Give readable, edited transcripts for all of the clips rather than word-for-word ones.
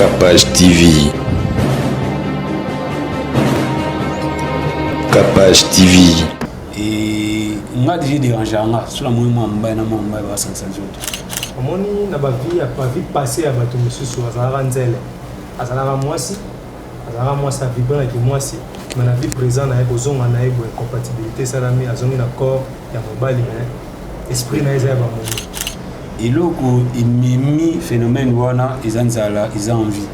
Capage TV. Capage TV. Et on a déjà dérangé sur la mouvement mbaye na mbaye ba sensation. Omoni na ba vie a pas vie passer à bato monsieur sur azara nzele. Azara mwasi. Azara mwasi vibra ki mwasi. Mais la vie présent na ebozonga na ebo incompatibilité ça mi azongi na corps ya mobali mais esprit na eza ba mono. Et loko imimi phénomène wana izanzala iza envie.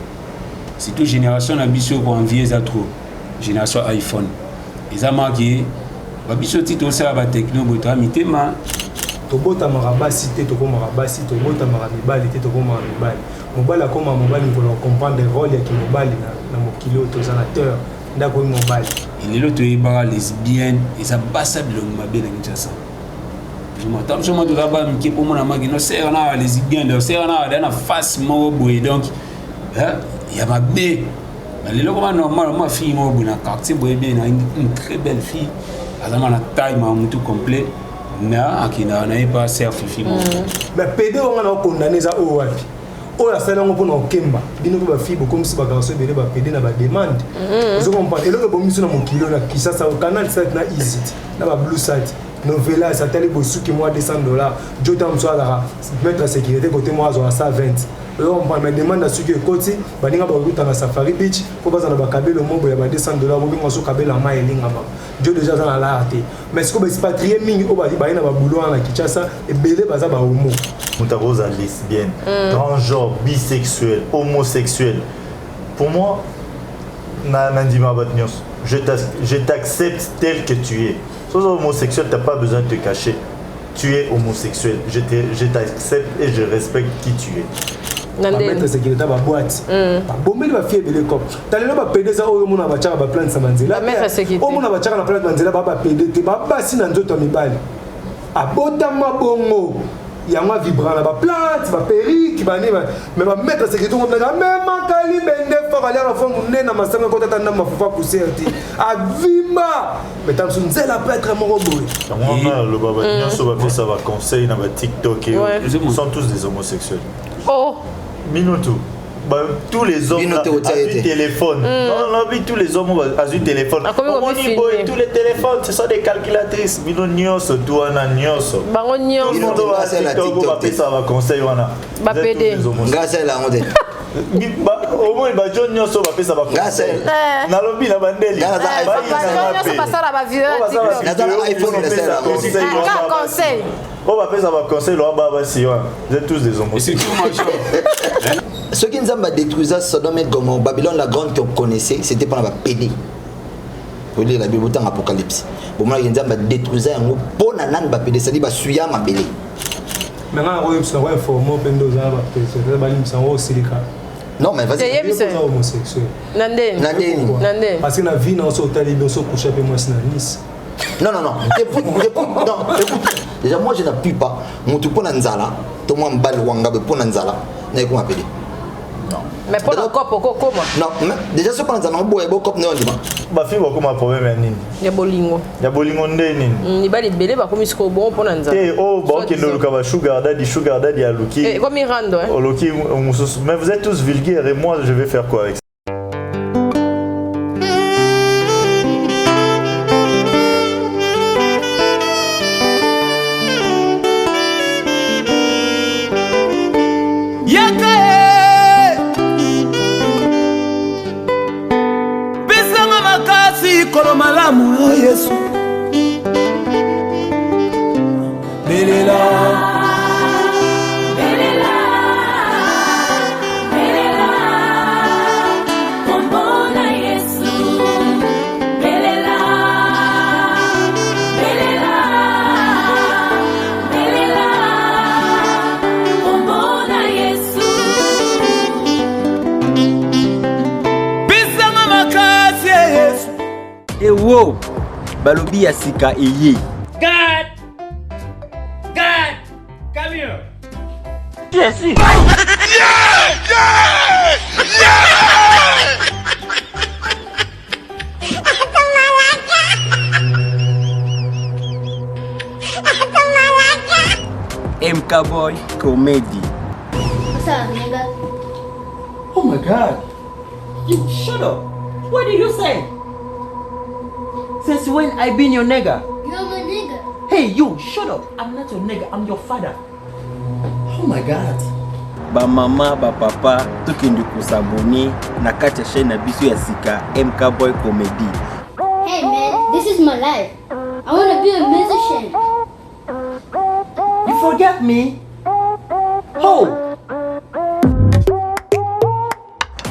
C'est toute génération na biso ko envie za trop. Génération iPhone. Ils ont marqué, babiso tito ça ba techno bota mitema. Tobota marabasi te toko marabasi tobota marabibali te toko marabibali. Mobali akoma mobali ngolo comprendre rôle ya ki mobali na mokilo tozanateur ndako mobali. Il est l'autre ibara lesbienne et ça bassa bilongo mabe na Kinshasa. Je m'entends sur moi de là-bas qui pour moi na c'est on a lesbienne, c'est on a dans face mo boy donc il y a ma bé. Les gens normalement fille moi dans quartier boyé une très belle fille à la taille mais tout complet na akina na pas self fille mais PD on a condamné ça au wapi o la sala ngo pona okemba bino ba fille comme si ba garçon belé ba PD na ba demande vous comprenez et le bon miso na mokilo na Kinshasa au canal 7 na easy na ba blue site novela ça télé bosuki moi $200 jota msoala mettre la sécurité côté moi à 120. On me demande à ceux qui côté baninga ba route na Safari Beach pour pas na ba kabelo mobo ya ba $200 bobi ngoso kabela ma elinga ba jo déjà dans la arte mais ce que ba expatrié mingi o ba na ba boulot na Kinshasa et belé baza ba homo mutarosa lesbienne transgenre bisexuel homosexuel pour moi nandima batnyos je t'accepte tel que tu es. Si tu es homosexuel, tu n'as pas besoin de te cacher. Tu es homosexuel. Je t'accepte et je respecte qui tu es. Mettre sécurité ba boîte ba bomeli ba fie belé cop talelo ba PD ça o mona ba tchaka ba plan sa manzela o mona ba tchaka na plan manzela ba PD te ba basi na nzoto mibali abota mabongo ya mwa vibrant na ba plante ba perruque ba ne mais ba mettre sécurité on na même makali bende fa ba la fond ne na masanga ko tata na mafufa pousser ti avima mais tam sun zela peut être mon robot le baba nyoso ba fait ça va conseil na ba TikTok et ils sont tous des homosexuels. Oh Minuto. Bah, tous les hommes ont du téléphone. Non, tous les hommes ont du téléphone. Tous les téléphones, ce sont des calculatrices. Mino nyos, douana nyos. Bango nyos. Mino do a TikTok, va faire ça va conseil wana. Ba PD. Grâce à la honte. Au moins ba John nyos va faire ça va conseil. Na lobby na bandeli. Ba nyos passer la ba vieux. Na iPhone na ça conseil. On va faire ça va conseil lo baba si wa. Vous êtes tous des homosexuels. Ceux qui nous ont détruit Sodome et Gomorrhe, Babylone la grande que vous connaissez, c'était pendant la PD. Vous lire la Bible dans l'Apocalypse. Bon, moi, ils ont détruit ça, pour nanan ba PD, c'est-à-dire suya ma belé. Maintenant, on va informer Pendo Zaba, c'est balim sans au silica. Non, mais vas-y. C'est homosexuel. Nandé. Parce que la vie dans ce hôtel, ils sont couchés avec moi à Nice. Non. Écoute. Déjà, moi, je n'appuie pas. Mon tout pour Nanzala, tout le monde balle Wanga pour Nanzala. N'est-ce pas appelé? Non. Mais pour le corps, comment? Non, déjà, ce qu'on a dans le bois, il y a beaucoup de gens. Bah, fille, comment problème est nini? Il y a bolingo. Il y a bolingo nini? Il va les belé, bah, comme il se bon pour Nanzala. Eh, oh, bon, qui est le sugar daddy à Luki. Eh, comme il rend, hein? Oh, Luki, mais vous êtes tous vulgaires et moi, je vais faire quoi avec ça? Kolo malamu o Yesu belela Kombona Yesu belela Kombona Yesu Bisanga makasi Yesu Ewo balobi ya sika eye. God, come here. Yes. MK Boy Comedy. Sasa nega. Oh my God. You shut up. What did you say? Since when I been your nigga? You're my nigga. Hey, you, shut up. I'm not your nigga, I'm your father. Oh my God. Ba mama, ba papa, tukindi kusabuni na kati ya chaîne na biso ya sika MK Boy Comedy. Hey man, this is my life. I want to be a musician. You forget me? Oh!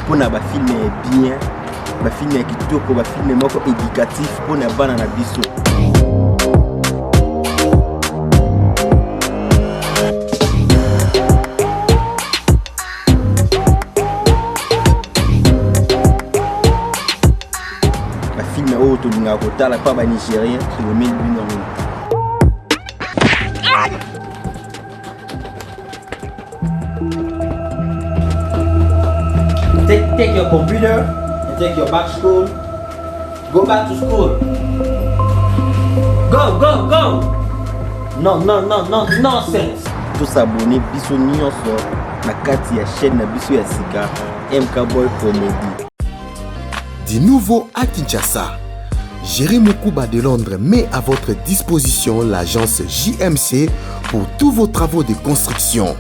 Pona ba film bien, ba film ya kitoko, ba film moko éducatif pona bana na biso. Ba film oyo tolinga kotala pa ba Nigérien, tolomeli bino ngo. Take your computer and take your back to school. Go back to school. Go. No, nonsense. Tout s'abonner biso nyonso na kati ya chaîne na biso ya sika MK Boy Comedy. Du nouveau à Kinshasa, Jerry Mukuba de Londres met à votre disposition l'agence JMC pour tous vos travaux de construction.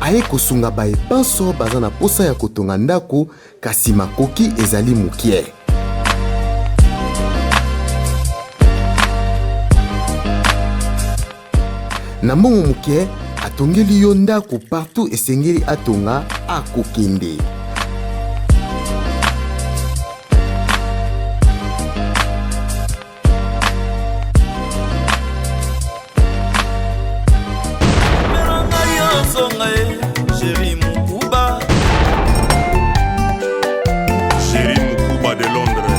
Aye kosunga bae banso bazana posa ya kotonga ndako kasi makoki ezali mukie. Na mbongo mukie atongeli yo ndako partout esengeli atonga akokende. Jerry Mukuba. Jerry Mukuba de Londres.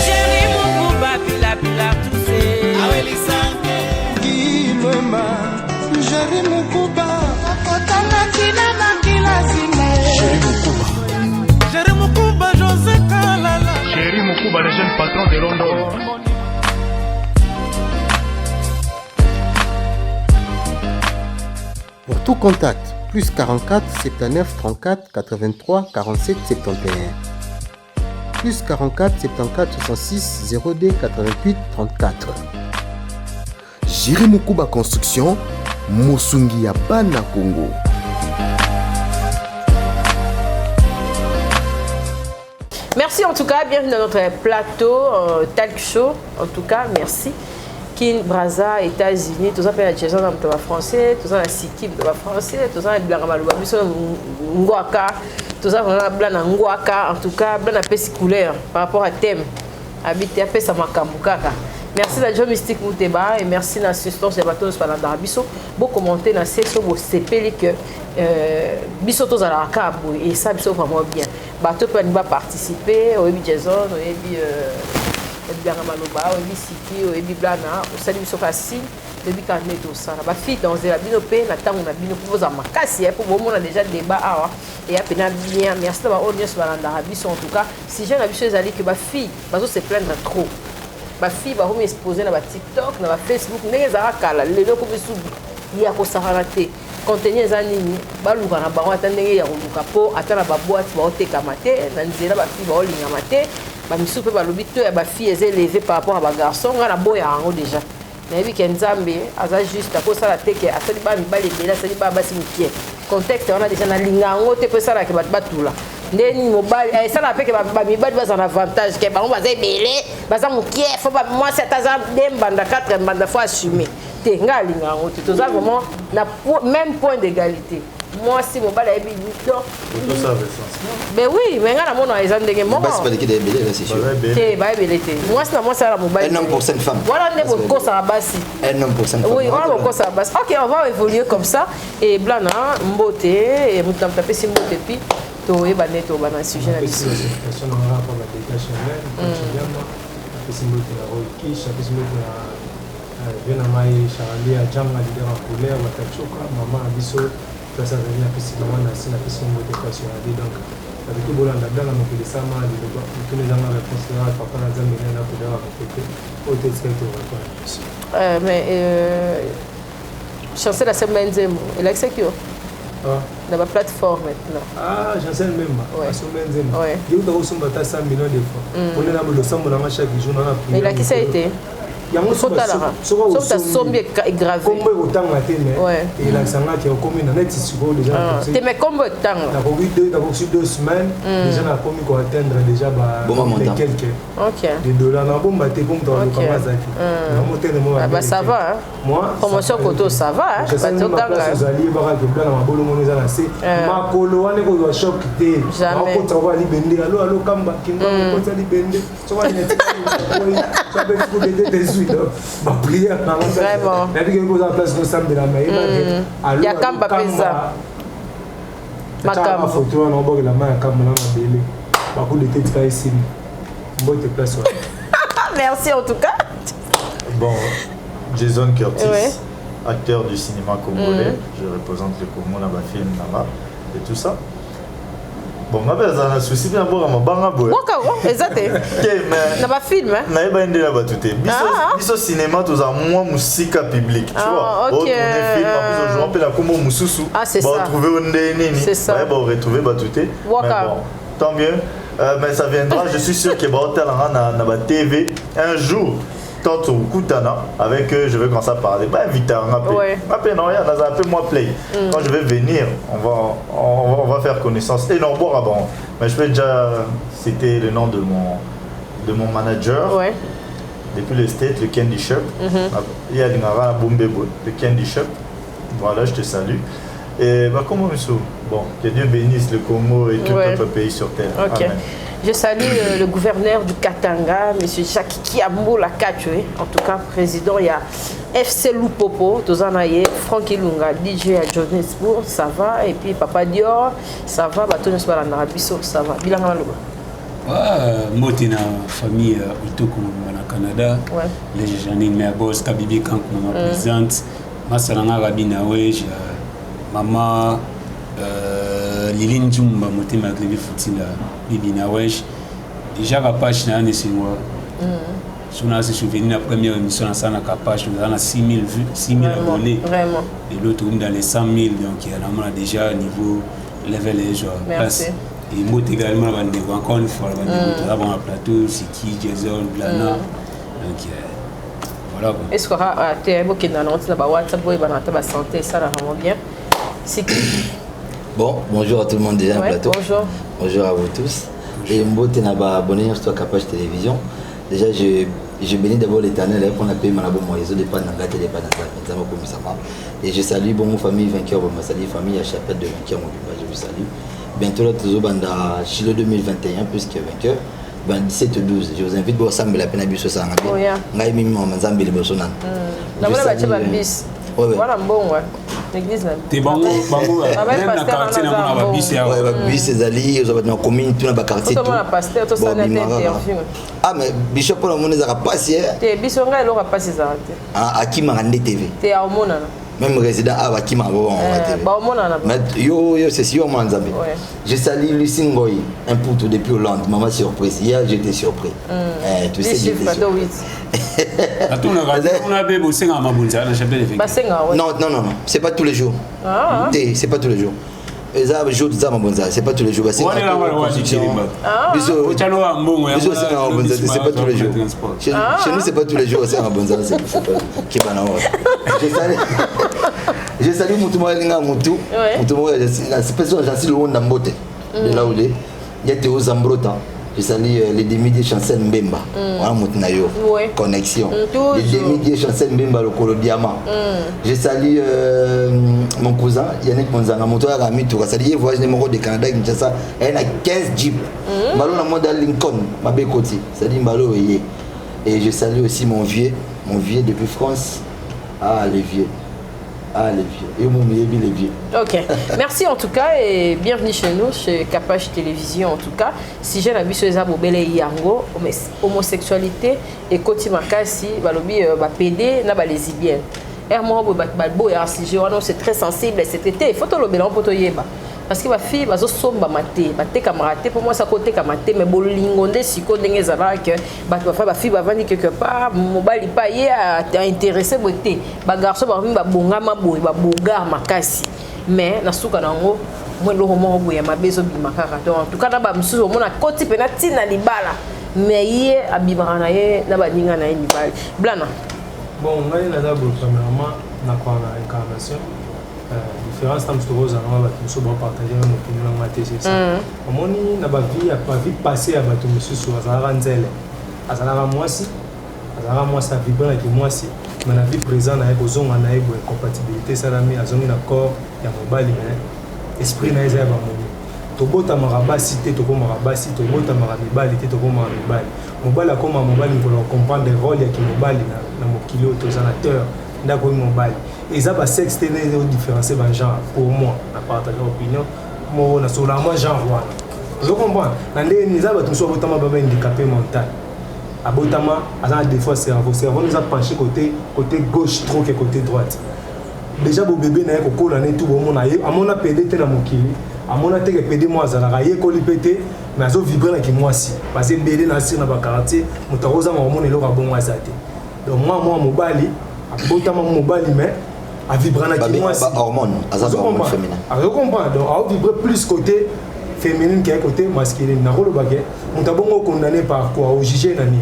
Jerry Mukuba, pila toussé. Awelisa. Kilwema. Jerry Mukuba. Okotana tina makila zime. Jerry Mukuba. Jerry Mukuba, José Kalala. Jerry Mukuba, le jeune patron de Londres. Pour tout contact, plus 44 79 34 83 47 71. Plus 44 74 66 02 88 34. Jerry Mukuba Construction, Mosungi ya Bana Congo. Merci en tout cas, bienvenue dans notre plateau talk show. En tout cas, merci. Kin Braza, États-Unis, tout ça peut être Jason dans français, tout ça la Sikkim dans français, tout ça blanc malouba, biso ngwaka, tout ça vraiment blanc ngwaka, en tout cas blanc pesi couleur par rapport à thème. Habité à pesa makambukaka. Merci à Joe Mystique Mouteba et merci à l'assistance des bateaux de Biso. Beau commenter dans section beau CPL que Biso tous à la cabo et ça Biso vraiment bien. Bateau peut pas participer, au Jason, au bien maloba o bisiki o ebiblana o sali biso facile debi kanet o sala ba fille dans la bino pe na tango na bino pour za makasi pour bon on a déjà débat awa et apena bien merci ba audience balanda biso en tout cas si j'ai la biso ezali que ba fille bazo se plaindre trop ba fille ba ho exposer na ba TikTok na ba Facebook ndenge za kala lelo ko biso ya ko sahara te contenu za nini ba luka na bango atandenge ya luka po atana ba boîte ba oteka mate na nzela ba fille ba olinga mate ba misu pe ba lobito ya ba fille élevée par rapport à ba garçon ngana boya yango déjà na yebi ke nzambe aza juste ko sala teke asali ba mibali bela asali ba basi mikie contexte on a déjà na linga yango te pe sala ke ba batula ndeni mobali sala pe ke ba mibali ba za avantage ke ba on ba za belé ba za mikie faut ba moi c'est aza demba nda 4 banda fois assumer te nga linga yango te to za vraiment na même point d'égalité. Moi si mon bal est bien mais oui mais ngana mona ezan ndenge mo bas pas qui des belé là c'est sûr te ba belé te moi c'est moi ça la mobile un homme pour cette femme voilà ne ko ça basi un homme pour cette femme oui voilà ko ça basi OK on va évoluer comme ça et blana mbote et mutam taper si mbote puis to e baneto bana sujet na biso question on aura pour la déclaration simbote la rokish simbote la bien amai charlie a jamba leader en couleur watachoka maman biso ça venir pesi maman na sina pesi mbote kwa sur donc avec tout bolanda dans la mokili sama de tous les gens réponse là papa na zambe na kudara côté au test mais chancer la semaine zemo elle a que Dans la plateforme maintenant. Ah, Chancel même. Ouais. Ouais. Il y a eu aussi 100 millions de fois. On est là le sang dans chaque jour dans la prière. Mais là qui ça a été? Il y a un saut à la saut à sombi grave. Comme autant matin mais et la sanga qui a commis dans net sur déjà. Tu mais combien de temps là? D'abord 2 semaines déjà on a commis qu'on atteindre déjà quelques des dollars na bomba te comme dans le Kamazaki. Bah ça va hein. Moi promotion koto ça va hein. Pas de ganga. Vous allez voir que blanc na bolo moni za na se. Ma kolo wane ko yo shock te. Jamais. Ko tsawa li bende allo kamba kimba ko tsali bende. So wa net. Ça peut être des ma prière vraiment la vie que vous en place nous sommes de la main il y a kamba pesa makamba photo na bord la main kamba na bele ba coup de tête pas ici bonne place merci en tout cas bon Jason Curtis acteur du cinéma congolais je représente le Congo dans ma film là-bas et tout ça. Bon, ma belle, ça a un souci bien pour ma banga boy. Bon, exactement. Dans ma film, hein. Na eba ende la batute. Biso cinéma tous à moi musique public, tu vois. OK. On est film en plus on joue la combo mususu. Ah, c'est ça. Trouver on nini. C'est ça. Ouais, bon retrouver batute. Mais bon, tant mieux. Mais ça viendra, je suis sûr que ba hôtel na TV un jour. Quand on Koutana, avec eux, je vais commencer à parler. Bah, vite, on appelle non, on a appelé moi Play. Quand je vais venir, on va faire connaissance. Et non, bon, bon. Mais je peux déjà citer le nom de mon manager. Ouais. Depuis le State, le Candy Shop. Il y a le Candy Shop. Voilà, je te salue. Et bah, comment monsieur? Bon, que Dieu bénisse le Congo et tout notre pays sur terre. Ok. Amen. Je salue le gouverneur du Katanga, M. Jacques Kiambo Lakatoué, en tout cas président, il y a FC Lupopo, Tozanaye, Franck Ilunga, DJ à Johannesburg, ça va, et puis Papa Dior, ça va, Batones Balanarabiso, ça va. Bilan Maloba. Moi, je suis famille Utoko au Canada, les Janine Merbos, Kabibi Kank, maman présente, Massalanga Rabina Wej, maman. Liline Jumba Motema Klevi Futila Bibina Wesh déjà Kapache na nesingwa on a se souvenir la première émission à na Kapache on a 6000 vues 6000 abonnés vraiment et l'autre on dans les 100 000 donc on a déjà niveau level et genre place et moi également encore une fois on a un plateau c'est qui Jason Blana donc voilà est-ce que tu es beaucoup dans notre WhatsApp boy ba santé ça là vraiment bien c'est qui. Bon, bonjour à tout le monde déjà au plateau. Bonjour. Bonjour à vous tous. Et Mbote n'a pas abonné sur Kapache Télévision. Déjà, je bénis d'abord l'Éternel pour la paix, et je salue mon famille vainqueur, ma famille à Chapelle de vainqueur, je vous salue. Bientôt, là, toujours dans Chilo 2021, plus que vainqueur. 17-12, je vous invite à ensemble la peine à Busso Sangabi. Oui, voilà bon ouais l'église là t'es bon même la quartier na mona ba bisi ya ouais ba bisi ezali ozo ba commune tout na ba quartier tout na pasteur to sana interview ah mais bishop pour la mona za passer te biso nga lo ka passer za te ah akima ngande TV te a mona même résident à Akima bon ba mona na mais yo c'est sûr moi nzambe je salue Lucie Ngoy un poutre depuis Hollande maman surprise hier j'étais surpris tu sais j'étais surpris non, c'est pas tous les jours. C'est pas tous les jours. C'est pas tous les jours. C'est pas tous les jours. Chez nous, c'est pas tous les jours. Je salue Moutouma Linga Moutou. C'est pas ça, j'en suis le haut d'Ambote. De là où il est. Il y a Théo Zambrota. Je salue les demi-dieux Chancel Mbemba. Voilà Moutnayo. Connexion. Les demi-dieux Chancel Mbemba, le Colo Diamant. Je salue mon cousin Yannick Monzanga. Mon tour à Mitou. Je salue voyage numéro de Canada. Il a 15 jeeps. Malo na moda Lincoln. Ma bécoti. Salut Malo et je salue aussi mon vieux depuis France. Ah, les vieux. Ah, les vieux. Et mon les vieux. Ok. Merci en tout cas et bienvenue chez nous, chez Kapache Télévision en tout cas. Si j'ai vu sur les abobele yango, homosexualité et koti makasi, balobi ba PD na ba lesbienne. C'est très sensible, c'est traité. Il faut que le poto yeba. Parce que ma fille va somba maté, baté camarade pour moi ça côté camarade mais bolingonde siko ndenge zala que ba fille va venir quelque part mobali pa ye a intéressé beauté ba garçon ba bonga ma boy ba boga makasi mais na suka nango moi le roman boya mabezo bimakaka donc en tout cas na ba msusu omona koti pena tina libala mais ye abimaka na ye na baninga na ye mibali blana bon ngai naza boye premièrement nakoka na incarnation différence ntango tokozala na bato mosusu bapartage même opinion nanga te c'est ça omoni na bavie passé ya bato mosusu azalaka nzele azalaka mwasi avibranaki mwasi mais na vie présent na ye kozonga na ye boye compatibilité esalami azongi na corps ya mobali mais esprit na ye eza ya bamomi tobotamaka basi te tokomaka basi tobotamaka mibali te tokomaka mobali akoma mobali mpona comprendre rôle ya kimobali na mokili oyo toza na teur ndako oyo mobali eza basexe te nde odifferencie bagenre pour moi na partage opinion moko nasolaka mwa genre wana ozokomprendre na ndenge eza bato mosusu abotama baba handicapé mental abotama aza na défaut cerveau eza penché côté gauche trop ke côté droite déjà bobebe na ye kokola ne tu bomona ye amona pede te na mokili amona te ke pede mo azalaka yekoli mpe te mais azovibrelaki mwasi parce ebele na sire na bakartier moto akozanga komona eloko abongo aza te donc mwa mobali abotama mobali mais avibranaki mwasi azokomprendre donc aovibre plus côté féminine ke côté masculine nakolobake moto abongo condamné par quoi ojuge nani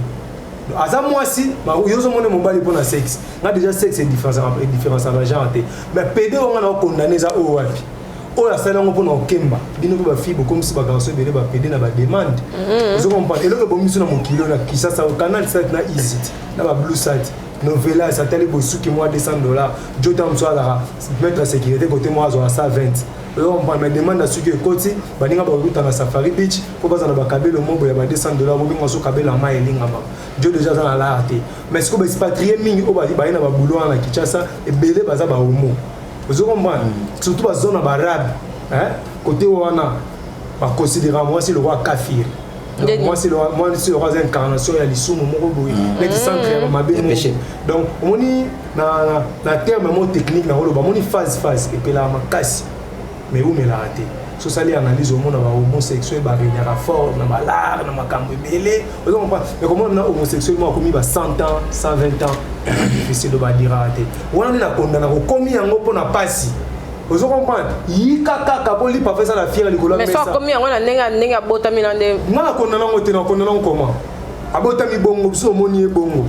aza mwasi yo ozomona mobali mpona sexe nga déjà sexe différence ya bagenre te mais pede onga na okondamné eza oyo wapi oyo asali yango mpona okemba bino mpe bafille bokomisi bagarso ebele bapede na bademande ozokomprendre eloko ebomiso na mokili oyo na kisasa canal sat na easit na bablue sat novela esatali bosuki mwa $200 jota mosu azaka mettre sécurité côté mwa azwaka 120 ozokomprendre mais demande na suki ekoti baninga bakuta na safari beach mpo baza na bakabelo mobo ya $200 bobinga so kabela mai elingama jo déjà aza na lara te mais siko baexpatrie mingi oyo baye na babulo wana na kinshasa ebele baza bahomo ozokomprendre surtout bazona barabe côté wana baconsidéra mwasi le roi kafir mwasi le roi aza incarnation ya lisumu moko boye neti centre ya mabe moko donc omoni na terme mo technique na koloba omoni phase epelaka makasi mais umelaka te sosali analyse omona bahomosexuel baregnaka fort na balare na makambo ebele ozokomprendre mais komona na homosexuel mo akomi ba 100 ans 120 ans difficile de badira te wana nde nakondana kokomi yango mpona pasi ozokomprendre yika kaka mpo lipa fesa na fiere likolo mais so akomi yango na ndenge abotami na nde nga nakondana yango te nakondana yango koma abotami bongo biso omoni ye bongo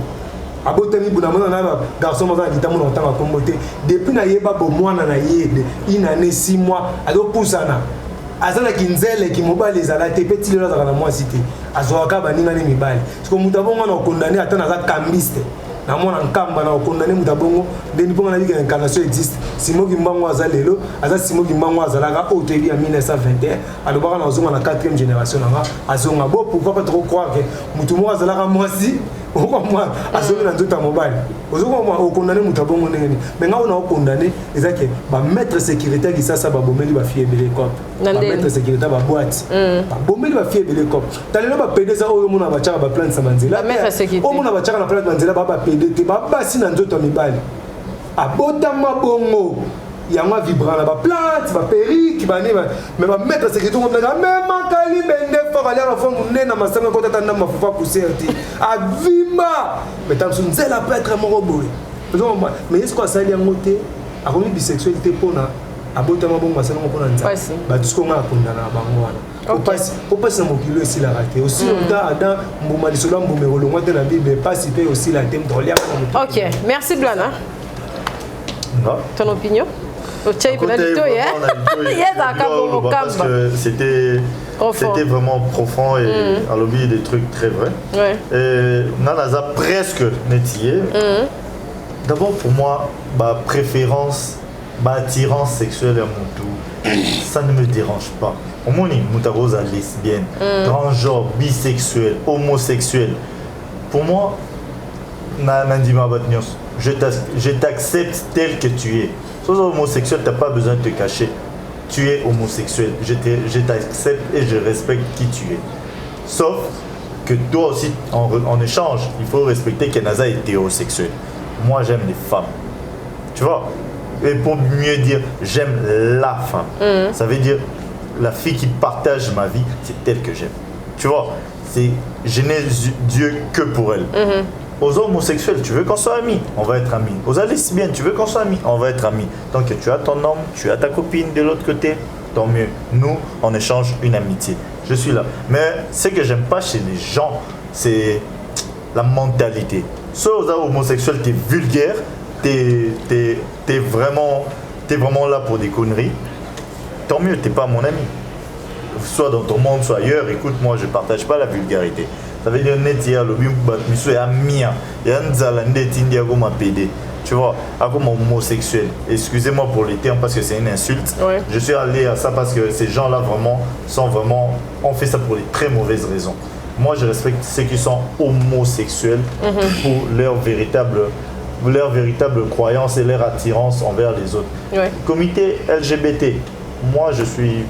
abotami buna mona na garçon moza na kitamo na otanga kombo te depuis nayeba bomwana na ye une année 6 mois azopusana azalaki nzele kimobali ezala te mpe tilelo azalaka na mwasi te azwaka baningani mibali siko moto abongo na okondane ata naza kambiste na mwana nkamba na okondane moto abongo ndeni mponga na bika incarnation existe simoki mbango aza lelo aza simoki mbango azalaka oyo toyebi ya 1921 alobaka na ozonga na 4e génération nanga azonga bo pourquoi pas tokocroire ke moto moko azalaka mwasi okomwa azongi na nzoto ya mobali ozokomwa okondane moto abongo ndenge nini me nga ona okondane eza ke bamaître sécurité ya kisasa babomeli bafille ebele cope bamaître sécurité baboite babomeli bafille ebele cope talelo bapede eza oyo omona batiaka baplante na banzela omona batiaka na plante banzela babapede te babasi na nzoto ya mibali abotama bongo yango avibrant na baplante baperike bani mais bamaître sécurité okomnaka memakali bende fort aliaka fo monene na masanga kotata nda mafufa poussière te avimba mais tamso nzela petre moko boye mais yesko asali yango te akomi bisexualité mpona abotama bongo asali yango mpona nzala bato siko nga akondana na bango wana opasi na mokili esilaka te aussi longtemps adam mbuma lisolo ya mbuma ekolongwa te na bible epasi mpe osila te moto oliaka na moto. Ok, merci Blana. Ton opinion? Parce que c'était vraiment profond et à l'objet des trucs très vrais. Et Nanaza presque nettier. D'abord pour moi, ma préférence, ma attirance sexuelle à mon tour, ça ne me dérange pas. Au moins, Moutarosa lesbienne, transgenre, bisexuel, homosexuel. Pour moi, Nandima Batnios, je t'accepte tel que tu es. Si tu es homosexuel, tu n'as pas besoin de te cacher. Tu es homosexuel. Je t'accepte et je respecte qui tu es. Sauf que toi aussi, en échange, il faut respecter que Naza est hétérosexuel. Moi, j'aime les femmes. Tu vois? Et pour mieux dire, j'aime la femme. Ça veut dire la fille qui partage ma vie, c'est elle que j'aime. Tu vois? Je n'ai Dieu que pour elle. Aux homosexuels, tu veux qu'on soit amis, on va être amis. Aux lesbiennes, tu veux qu'on soit amis, on va être amis. Donc tu as ton homme, tu as ta copine de l'autre côté, tant mieux. Nous, on échange une amitié. Je suis là. Mais ce que j'aime pas chez les gens, c'est la mentalité. Soit aux homosexuels, t'es vulgaire, t'es vraiment là pour des conneries. Tant mieux, t'es pas mon ami. Soit dans ton monde, soit ailleurs. Écoute, moi, je partage pas la vulgarité. Ça veut dire net ya lobi miso ya mia ya nzala ndeti ndia ko mapédé. Tu vois, comme homosexuel. Excusez-moi pour les termes parce que c'est une insulte. Ouais. Je suis allé à ça parce que ces gens-là ont fait ça pour les très mauvaises raisons. Moi, je respecte ceux qui sont homosexuels pour leur véritable croyance et leur attirance envers les autres. Ouais. Comité LGBT, moi, je suis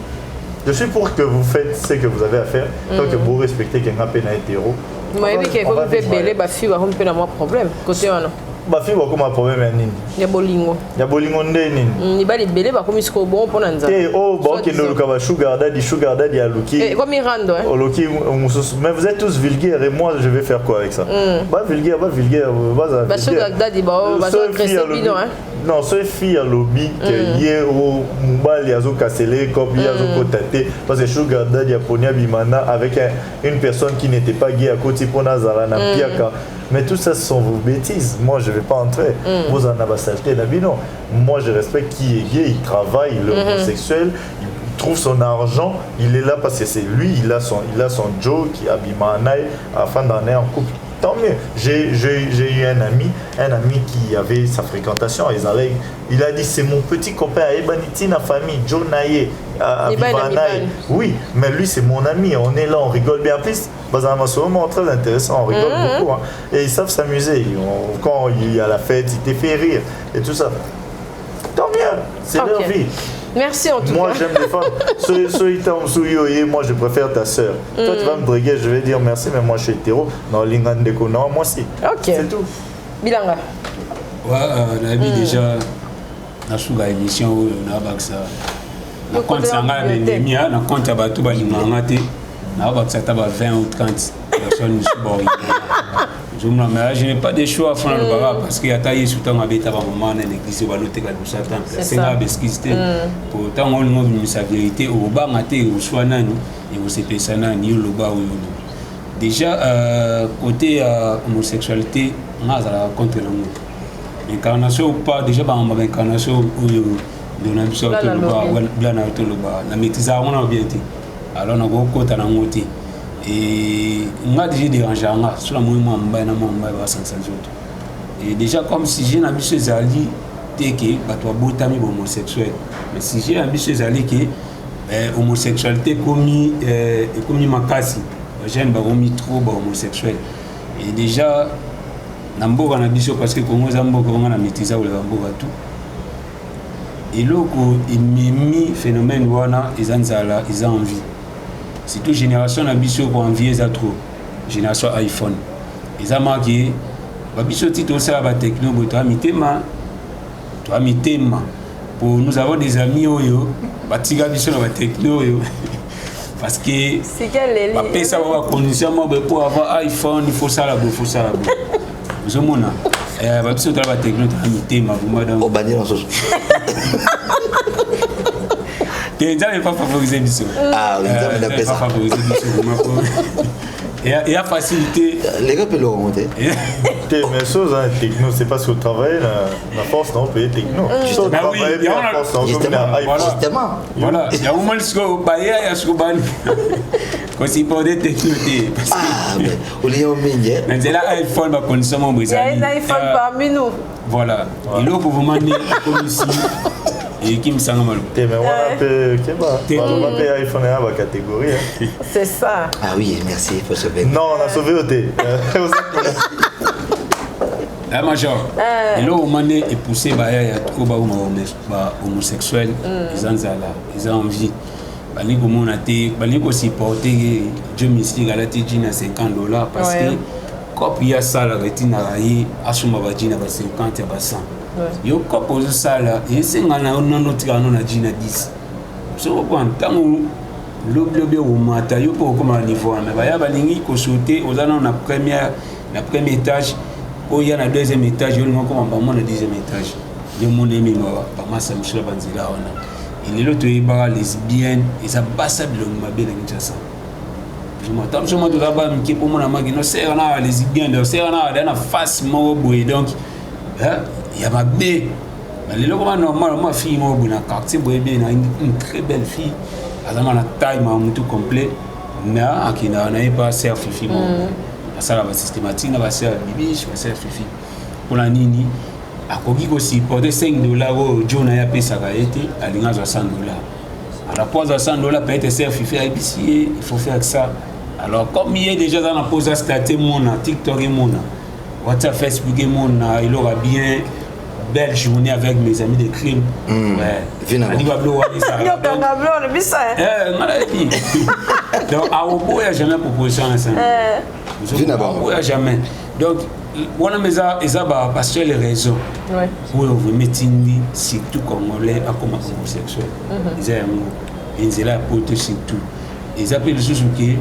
pour que vous faites ce que vous avez à faire, tant que vous respectez quelqu'un peine hétéro. Moi, je dis que vous faites belé, bah fille va rompre moins problème. Côté on. Bah fille va comme un problème nini. Ya bolingo. Ya bolingo nini. Ni ba les belé ba comme isko bon pour nanza. Eh oh bah ok nous le kaba sugar daddy à Luki. Eh comme Mirando hein. Oh Luki mais vous êtes tous vulgaires et moi je vais faire quoi avec ça? Bah vulgaire. Bah sugar daddy bah agresser bino hein. Non, ce fille à lobby que hier au Mubali azo cassé comme il azo cotaté parce que sugar daddy a ponia bimana avec une personne qui n'était pas gay à côté pour Nazara na piaka. Mais tout ça, ce sont vos bêtises. Moi, je ne vais pas entrer. Vous en avez salté d'habino. Moi, je respecte qui est gay, il travaille, il est homosexuel, il trouve son argent, il est là parce que c'est lui, il a son Joe qui habille Manaï afin d'en être en couple. Tant mieux. J'ai eu un ami qui avait sa fréquentation. Il a dit c'est mon petit copain à Ebaniti, la famille, Joe Naye, à Bibanaï. Oui, mais lui c'est mon ami. On est là, on rigole bien. En plus, c'est vraiment très intéressant. On rigole beaucoup. Hein. Et ils savent s'amuser. Quand il y a la fête, ils te fait rire et tout ça. Tant mieux. C'est leur vie. Merci en tout cas. Moi j'aime les femmes. Moi je préfère ta soeur. Toi tu vas me draguer, je vais dire merci, mais moi je suis hétéro. Non, Lingandeko, non, moi aussi. Ok. C'est tout. Bilanga. Ouais, on a vu déjà la sous-ga émission où on a baksa. Na compte sanga l'ennemi, na compte abatu balinganga te. Na baksa taba 20 ou 30 personnes subori. Je n'ai pas de choix à faire le bar parce qu'il y a taillé sous temps avec ta maman dans l'église ou à l'autre cas de Satan. C'est là besquiste. Pourtant on a sa vérité au bar maté au soir nani et au CP sana ni au bar ou déjà côté homosexualité on a la contre l'amour. Incarnation ou pas déjà bah on a incarnation où on a besoin de le bar blanc auto le bar. La maîtrise on a bien été. Alors on a beaucoup de temps ngoti. Et on a déjà dérangé sur la mouvement et déjà comme si j'ai un ambitieux ali que toi botami homosexuel mais si j'ai un ambitieux ali que homosexualité comme makasi jeune ba romi trop homosexuel et déjà namboka na biso parce que Congo zamboka on a maîtrisé ou le zamboka tout et loko il phénomène wana izanzala ils ont envie. C'est toute génération d'ambition pour envier ça trop. Génération iPhone. Ils ont marqué. Babiso titre ça la techno, toi mitema. Pour nous avons des amis oyo, batiga biso la techno yo. Parce que c'est quelle ba pesa wa condition pour avoir iPhone, il faut ça là, Vous mona. Babiso la techno toi mitema pour madame. Au banir en sauce. Tu n'as pas favorisé du Ah, oui, tu n'as pas favorisé du et à faciliter. Les gars peuvent le remonter. Mais chose, hein, techno, c'est parce que vous travaillez la force, non, payer techno. Justement, oui, il y a la force, justement. Voilà, il y a un moment où il y a ce qu'on quand il parle de techno. Ah, mais au lieu de mais c'est là iPhone, ma condition, mon il y a un iPhone parmi nous. Voilà. Et là, pour vous demander comme ici. Et qui me sent mal. Mais on a iPhone à la catégorie. C'est ça. Ah oui, merci, il faut sauver. Non, on a sauvé au thé. La major. Et là, au moment où il est poussé, il y a trop d'homosexuels. Ils ont envie. Ils ont supporté Dieu mystique à la tigine à $50 parce que quand il y a ça, il y a 50 à 100. Yo propose ça là et c'est ngana notre na dina 10 so ko ntango lobby au mata yo pour comment niveau na ba ya balingi ko sauter aux allons na premier étage il y a un deuxième étage, il y a un deuxième étage. Il y a un deuxième étage. Il y a l'autre lesbienne, et ça passe à l'homme. Je m'attends, je m'attends là-bas, mais pour mon ami, c'est un lesbienne, c'est un face mort, donc il y a ma bé. Mais les gens normalement, ma fille mort, dans le quartier, une très belle fille, elle a une taille, tout complet, mais qui n'a pas serre fifi. Ça va systématique, va serre bibiche, va serre fifi. Pour la nini, à Kogi aussi, pour des $5, John a payé ça, à l'ingénieur $100. À la pose à $100, peut-être serre fifi à épicier, il faut faire ça. Alors, comme il y a déjà dans la pose à statut, TikTok et WhatsApp, Facebook et il aura bien belle journée avec mes amis de crime. Finalement. Donc, à Obo, il n'y a jamais proposition ensemble. Finalement. Il n'y a jamais. Donc, on a mis ça parce que les raisons pour vous mettre surtout congolais comme homosexuel. Ils ont là pour tout surtout. Ils appellent les choses que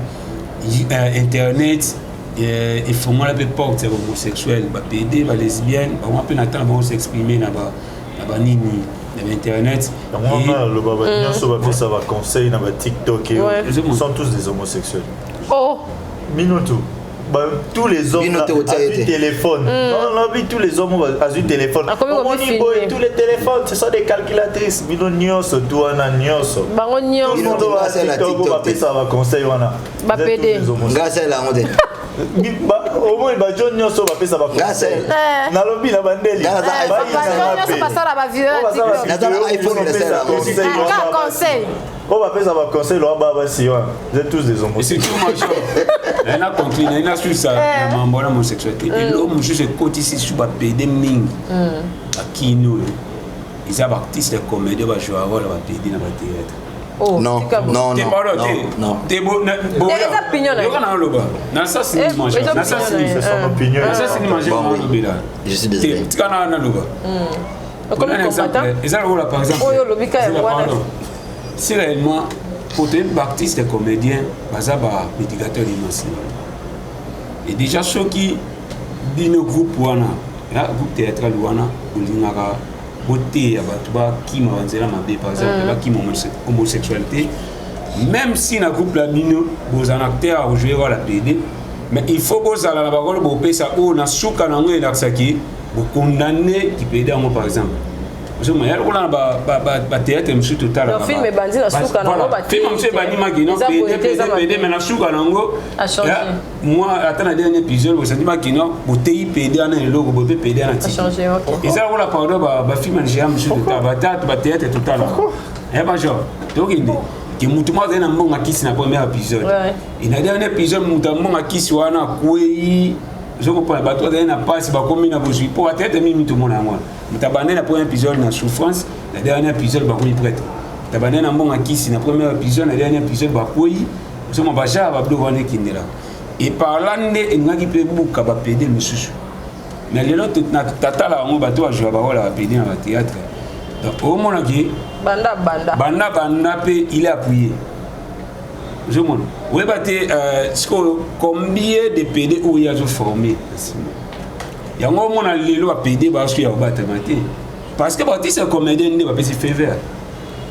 Internet. Il faut moi la porte homosexuel, PD, lesbienne, on peut attendre s'exprimer là-bas nini dans internet. Moi le baba nyoso va ça va conseil dans TikTok et ils sont tous des homosexuels. Oh, Minuto. Tous les hommes ont un téléphone. On a vu tous les hommes ont un téléphone. Tous les téléphones, ce sont des calculatrices. Mino nyoso, toi na nyoso. Bango nyoso. TikTok va faire ça va conseil wana. Ba PD. Grâce à la honte. Au moins John Nyoso va faire ça va conseil. Na lobby na bandeli. John Nyoso passe la ba vieux. Conseil. On va faire ça va conseil là bas si vous êtes tous des homosexuels. C'est tout moi. Elle a conclu, elle a su ça dans l'homosexualité. Et l'homme juste côté ici sur ba PD ming. À qui nous ils ont artistes de comédie va jouer rôle va PD dans le théâtre. Oh, non. T'es beau. Non, ça c'est une manche. Non, ça c'est son opinion. Ça c'est une manche. Je suis désolé. Tu connais un comme un exemple. Par exemple. Si réellement, pour être artiste et comédien, c'est un médicateur immense. Et déjà, ceux qui disent le groupe, le groupe théâtral, beauté, qui m'a par exemple, qui homosexualité, même si dans le groupe la mino, vous en acteur ou jouer la PD, mais il faut que vous allez la parole pour payer ça ou na souka na ngwe laksaki pour condamner qui PD moi par exemple. Je me dis on a ba théâtre monsieur total. Le film est bandit na souka na ngo ba. Film monsieur bandit magi non PD mais na souka na ngo. Moi attends la dernière épisode vous sentez magi non pour TI PD na le logo pour PD na ti. Et ça on la parole ba film en monsieur total ba théâtre total. Et ba genre donc qui mutuma na mbonga kisi na premier épisode. Et na dernier épisode mutama kisi wana kwei je comprends ba toi na passe ba comme na boji pour tête mimi tout monde à moi. Mutabane na premier épisode na souffrance, la dernier épisode ba ko prête. Tabane na mbonga kisi na premier épisode, la dernier épisode ba kwei je mo ba ja ba blo wana kindela. Et par là ne ngaki pe buka ba pédé monsieur. Mais les autres na tata la ngo ba toi jouer ba wala pédé na théâtre. Donc au moment qui banda pe il est appuyé. Je me dis, oui, combien de PD où il y a formé? Il y a un moment où il y a PD parce qu'il y a un parce que c'est un comédien qui va faire vert.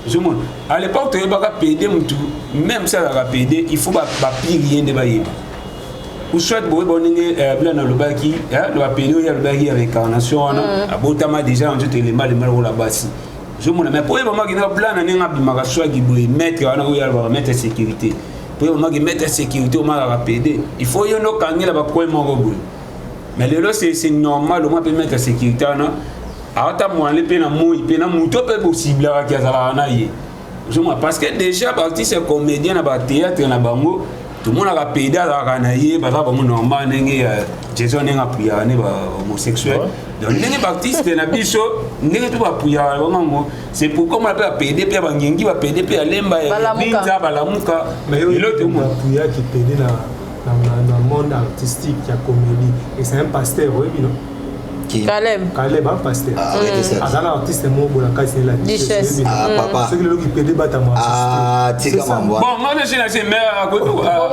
Je me dis, à l'époque, il y a un PD, même si il y a un PD, il faut pas payer rien de bailler. Ou soit, il y a un PD, il y a une réincarnation, déjà, on dit les mal là-bas. Je me dis, mais pour les moments qui sont blancs, il y a un choix qui doit mettre sécurité. Pour mettre sécurité, on va PD. Il faut y avoir un peu de mais le c'est normal, on peut mettre sécurité. Parce que déjà, c'est comédien, théâtre, tout le monde a pédé à la ranaïe, normal, Jason n'est pas homosexuel. Donc, les baptistes, c'est pourquoi on appelle pédé, puis on va pédé, puis Lemba, Balamuka. Mais il y a un qui pédé dans le monde artistique, qui a comédie. Et c'est un pasteur, oui, non? Caleb, pasteur. Arrêtez ça. Un artiste mobile la casse la Duchesse. Ah, papa. C'est que le qui peut débattre moi. Ah, tu sais comment moi. Bon, moi, je suis là, c'est mère.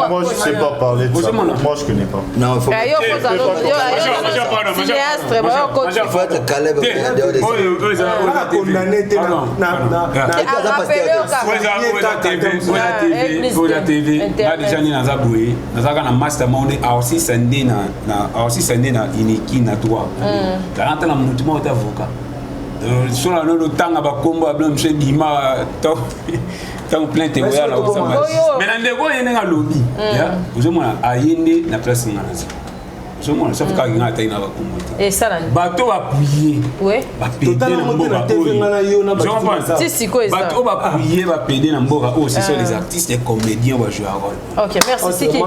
Moi, je sais pas parler de ça. Moi, je connais pas. Non, il faut. cinéaste, Il faut être Caleb. la TV déjà ni naza boye nazaka na mastermind aussi sende na iniki na toi karanta na mutu mo ta avocat sur la no tanga ba kombo abla monsieur Dima tant plein te voya la mais na ndeko yene nga lobby ya uzomona ayende na place ngana je moi ça fait quand il a été dans et ça là bateau appuyé ouais pédé na mboka bateau appuyé va pédé na mboka oh c'est sur les artistes les comédiens va jouer un rôle. OK merci Siki.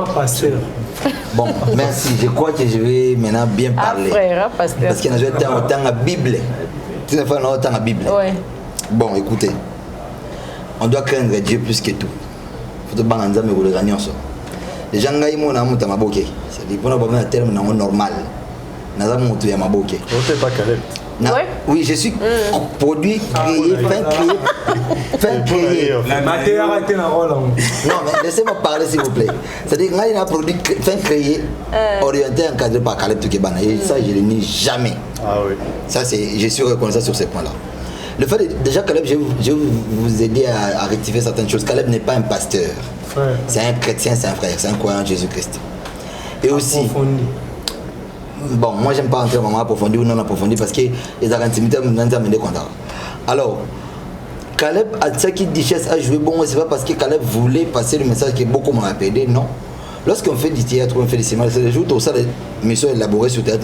Bon merci je crois que je vais maintenant bien parler frère pasteur parce qu'il y a autant la Bible tu ne fais pas autant la Bible ouais bon écoutez on doit craindre Dieu plus que tout faut te banza mais vous le gagnons ça les gens ngai mona muta maboke c'est pour avoir un terme normal naza mutu ya maboke c'est pas Caleb oui je suis produit créé fin créé la matière a été dans rôle non mais laissez-moi parler s'il vous plaît c'est-à-dire ngai na produit fin créé orienté encadré par Caleb Tukebana et ça je le nie jamais. Ah oui ça c'est je suis reconnaissant sur ces points là. Le fait déjà Caleb je vais vous aider à rectifier certaines choses. Caleb n'est pas un pasteur. C'est un chrétien, c'est un frère, c'est un croyant en Jésus-Christ. Et aussi, bon, moi j'aime pas entrer vraiment approfondi ou non approfondi parce que les intimité m'ont amené contre. Alors, Caleb a ça qui Duchesse a joué bon, c'est pas parce que Caleb voulait passer le message que beaucoup m'ont appelé, non. Lorsqu'on fait du théâtre, on fait des cinémas, c'est des jours où ça les missions élaborées sur le théâtre,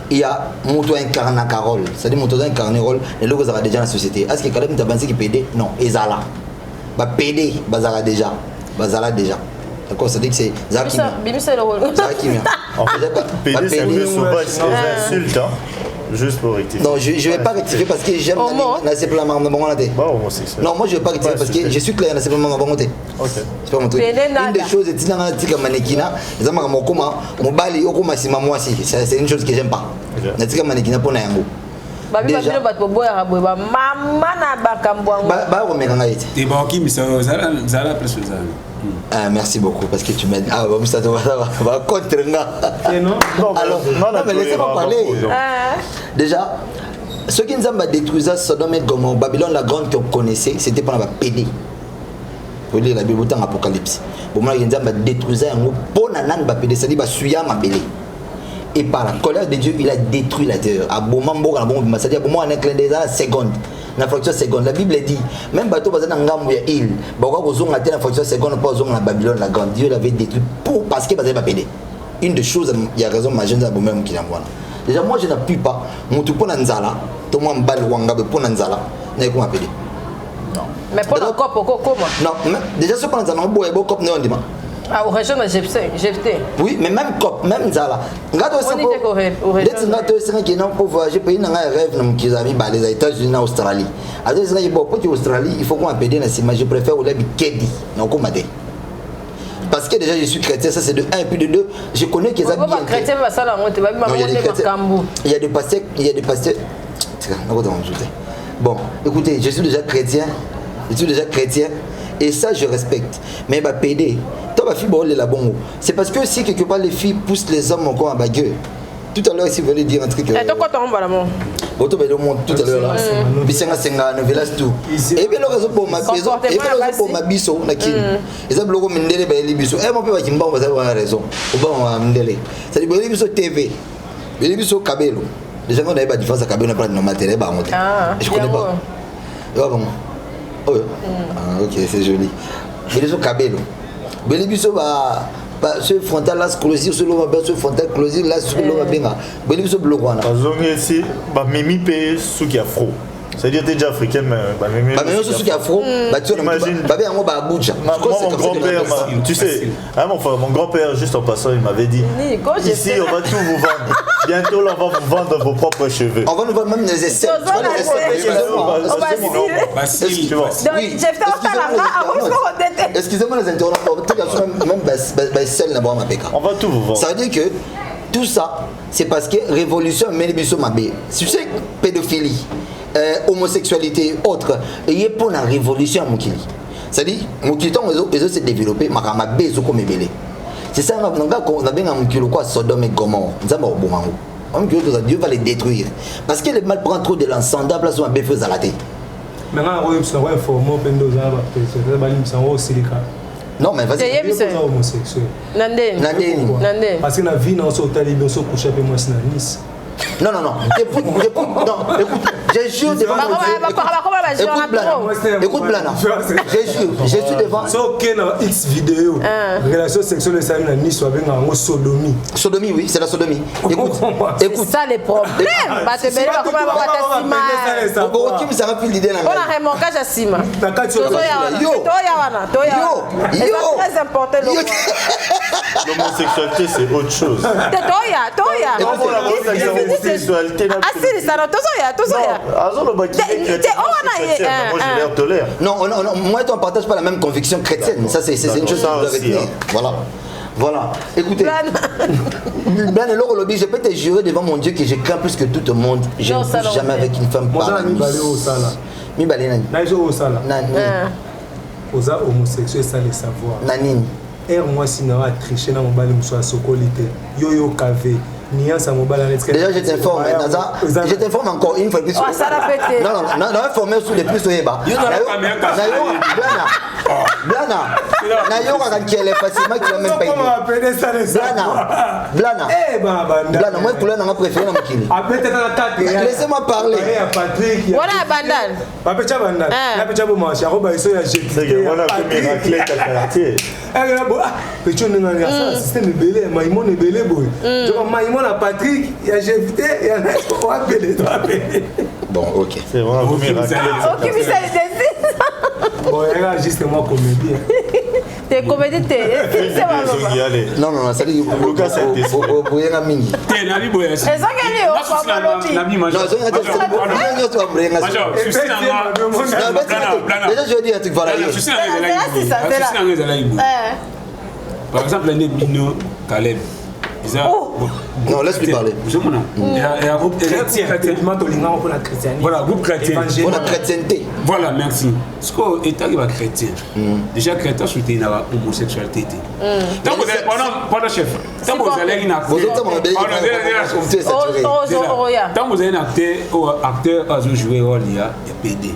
il y a mon toit incarné Carole, c'est-à-dire mon toit incarné rôle, les logos sont déjà dans la société. Est-ce que Caleb t'a pensé qu'il pédé? Non, ils ont là. Bah pédé, bazara déjà. D'accord, ça dit que c'est Zaki. Bimisa le rôle. Zaki. En fait, pédé c'est un peu sauvage, c'est des insultes hein. Juste pour rectifier. Non, je vais pas rectifier parce que j'aime la simplement non, moi je vais pas rectifier parce que je suis clair dans simplement ma volonté. OK. C'est pas mon truc. Une des choses c'est dans tika manekina, zama mokoma, mobali okoma sima moi aussi. C'est une chose que j'aime pas. Na tika manekina pona yango. Babi babino bato boya boya mama na bakambwango. Ba romeka ngaite. Et bon qui misa zala plus ça. Ah, merci beaucoup parce que tu m'aides. Ah, bon, ça va contre nga. Alors, non, mais laissez-moi parler. Déjà, ceux qui nous ont détruit Sodome et Gomorrhe, Babylone la grande que vous connaissez, c'était pendant la PD. Vous lire la Bible dans l'Apocalypse. Bon, moi, ils ont détruit un mot pour nanan PD, c'est-à-dire suya ma belé. Et par la colère de Dieu, il a détruit la terre. À Bomambo, c'est-à-dire pour moi, on est clair des secondes. La fraction seconde, la Bible dit, même bateau basé dans Ngamou ya île, pourquoi vous avez la fraction seconde pas dans la Babylone la grande, Dieu l'avait détruit parce qu'il basé pas pédé. Une des choses, il y a raison, ma jeune dame même qui l'envoie. Déjà moi je n'appuie pas, mon tout pour Nanzala, tout moi mbal wanga pour Nanzala, n'est comment pédé. Non. Mais pour le corps pourquoi comment? Non, déjà ce pour Nanzala, on boit beaucoup ne on dit pas. Ah, au région de Jefté. Oui, mais même cop, même Zala. Ngato c'est pour. D'être ngato c'est qui non pour voyager pays n'a rêve non qui amis bah les États-Unis en Australie. Alors c'est là bon pour Australie, il faut qu'on appelle dans ces je préfère au lebi Kedi, non comme adé. Parce que déjà je suis chrétien, ça c'est de 1 et puis de 2, je connais qu'ils ont bien chrétien va ça là on te va il y a des pasteurs, bon, écoutez, je suis déjà chrétien. Et ça je respecte. Mais bah pédé, toi ma fille la bon. C'est parce que si quelque part les filles poussent les hommes encore à bagueux. Tout à l'heure, si vous voulez dire un truc. Et toi quoi t'en vas là mon? Auto le monde tout à l'heure là. Bisenga senga no village tout. Et bien le réseau pour ma maison, et bien le réseau pour ma biso na kin. Et ça bloco mendele ba libiso. Eh mon père va kimba on va avoir raison. Au ba on mendele. Ça dit libiso TV. Libiso Kabelo. Les gens on avait pas différence à Kabelo na pas normal télé ba monter. Je connais pas. Ah bon. Oh. Ah, ok, c'est joli. Libiso Kabelo. Libiso ba ce frontal là closir sur le ce frontal closir là sur le benga beli so bloqué là bazongi si ba mimi pe suki afro c'est-à-dire déjà africaine mais ba mimi suki afro ba tu imagine ba bien ba Abuja mon grand-père tu sais mon grand-père juste en passant il m'avait dit ici on va tout vous vendre bientôt là on va vous vendre vos propres cheveux on va nous vendre même les aisselles excusez-moi les interrompre même celle là-bas on va tout vous vendre ça veut dire que tout ça, c'est parce que révolution mène biso mabé. Tu sais, pédophilie, homosexualité, autre, il y a pour la révolution à Mokili. C'est-à-dire, Mokili, ils ont se développé, ma bezo comme belé. C'est ça, on a bien un Mokili quoi, Sodome et Gomorrhe. Nous avons bon Dieu va les détruire. Parce que le mal prend trop de l'encens, la place où un béfeu à la tête. Maintenant, on va informer non, mais vas-y. C'est homosexuel. Parce que la vie, on s'est allé bien coucher avec moi, c'est Nice. Non, écoute, je jure devant mon Dieu. Écoute, Blana. Je suis devant. Si on a X vidéo, relation sexuelle, ça a Nice, soit bien en sodomie. Sodomie, oui, c'est la sodomie. Écoute. C'est ça les problèmes. On a remonté à Sima. L'homosexualité, c'est autre chose. Non, moi on ne partage pas la même conviction chrétienne. Ça c'est une chose à retenir. Voilà. Écoutez, je peux te jurer devant mon Dieu que je crains plus que tout le monde. Je ne couche jamais avec une femme par la nuit. Homosexuel, ça les savoir. Moi, si on a triché dans mon bal, je suis Yo Kavé. Déjà, je t'informe encore une fois plus. Non, informé sur les plus de Eba. Blana, facilement qu'il a même pas Blana, moi, je l'ai préféré dans mon laissez-moi parler. Voilà, Bandan. Patrick, il y a Jeffté, il y a bon, ok. C'est vraiment un miracle. Ok, mais ça bon, il y a justement comédien. T'es comédien, non, ça dit Lucas, c'est un mingi. T'es Nabi Boya. Et ça gagne au Nabi Major. Déjà, je vais dire un truc, voilà. Par exemple, l'année Bino, Caleb. Non, laisse-lui parler. Voilà, groupe chrétien. On a chrétienté. Voilà, merci. Ce qu'on est arrivé à chrétien. Déjà, chrétien soutient l'homosexualité. Tant que vous allez, pendant chef, tant que vous allez tant que vous allez un acteur à jouer rôle, il y a PD.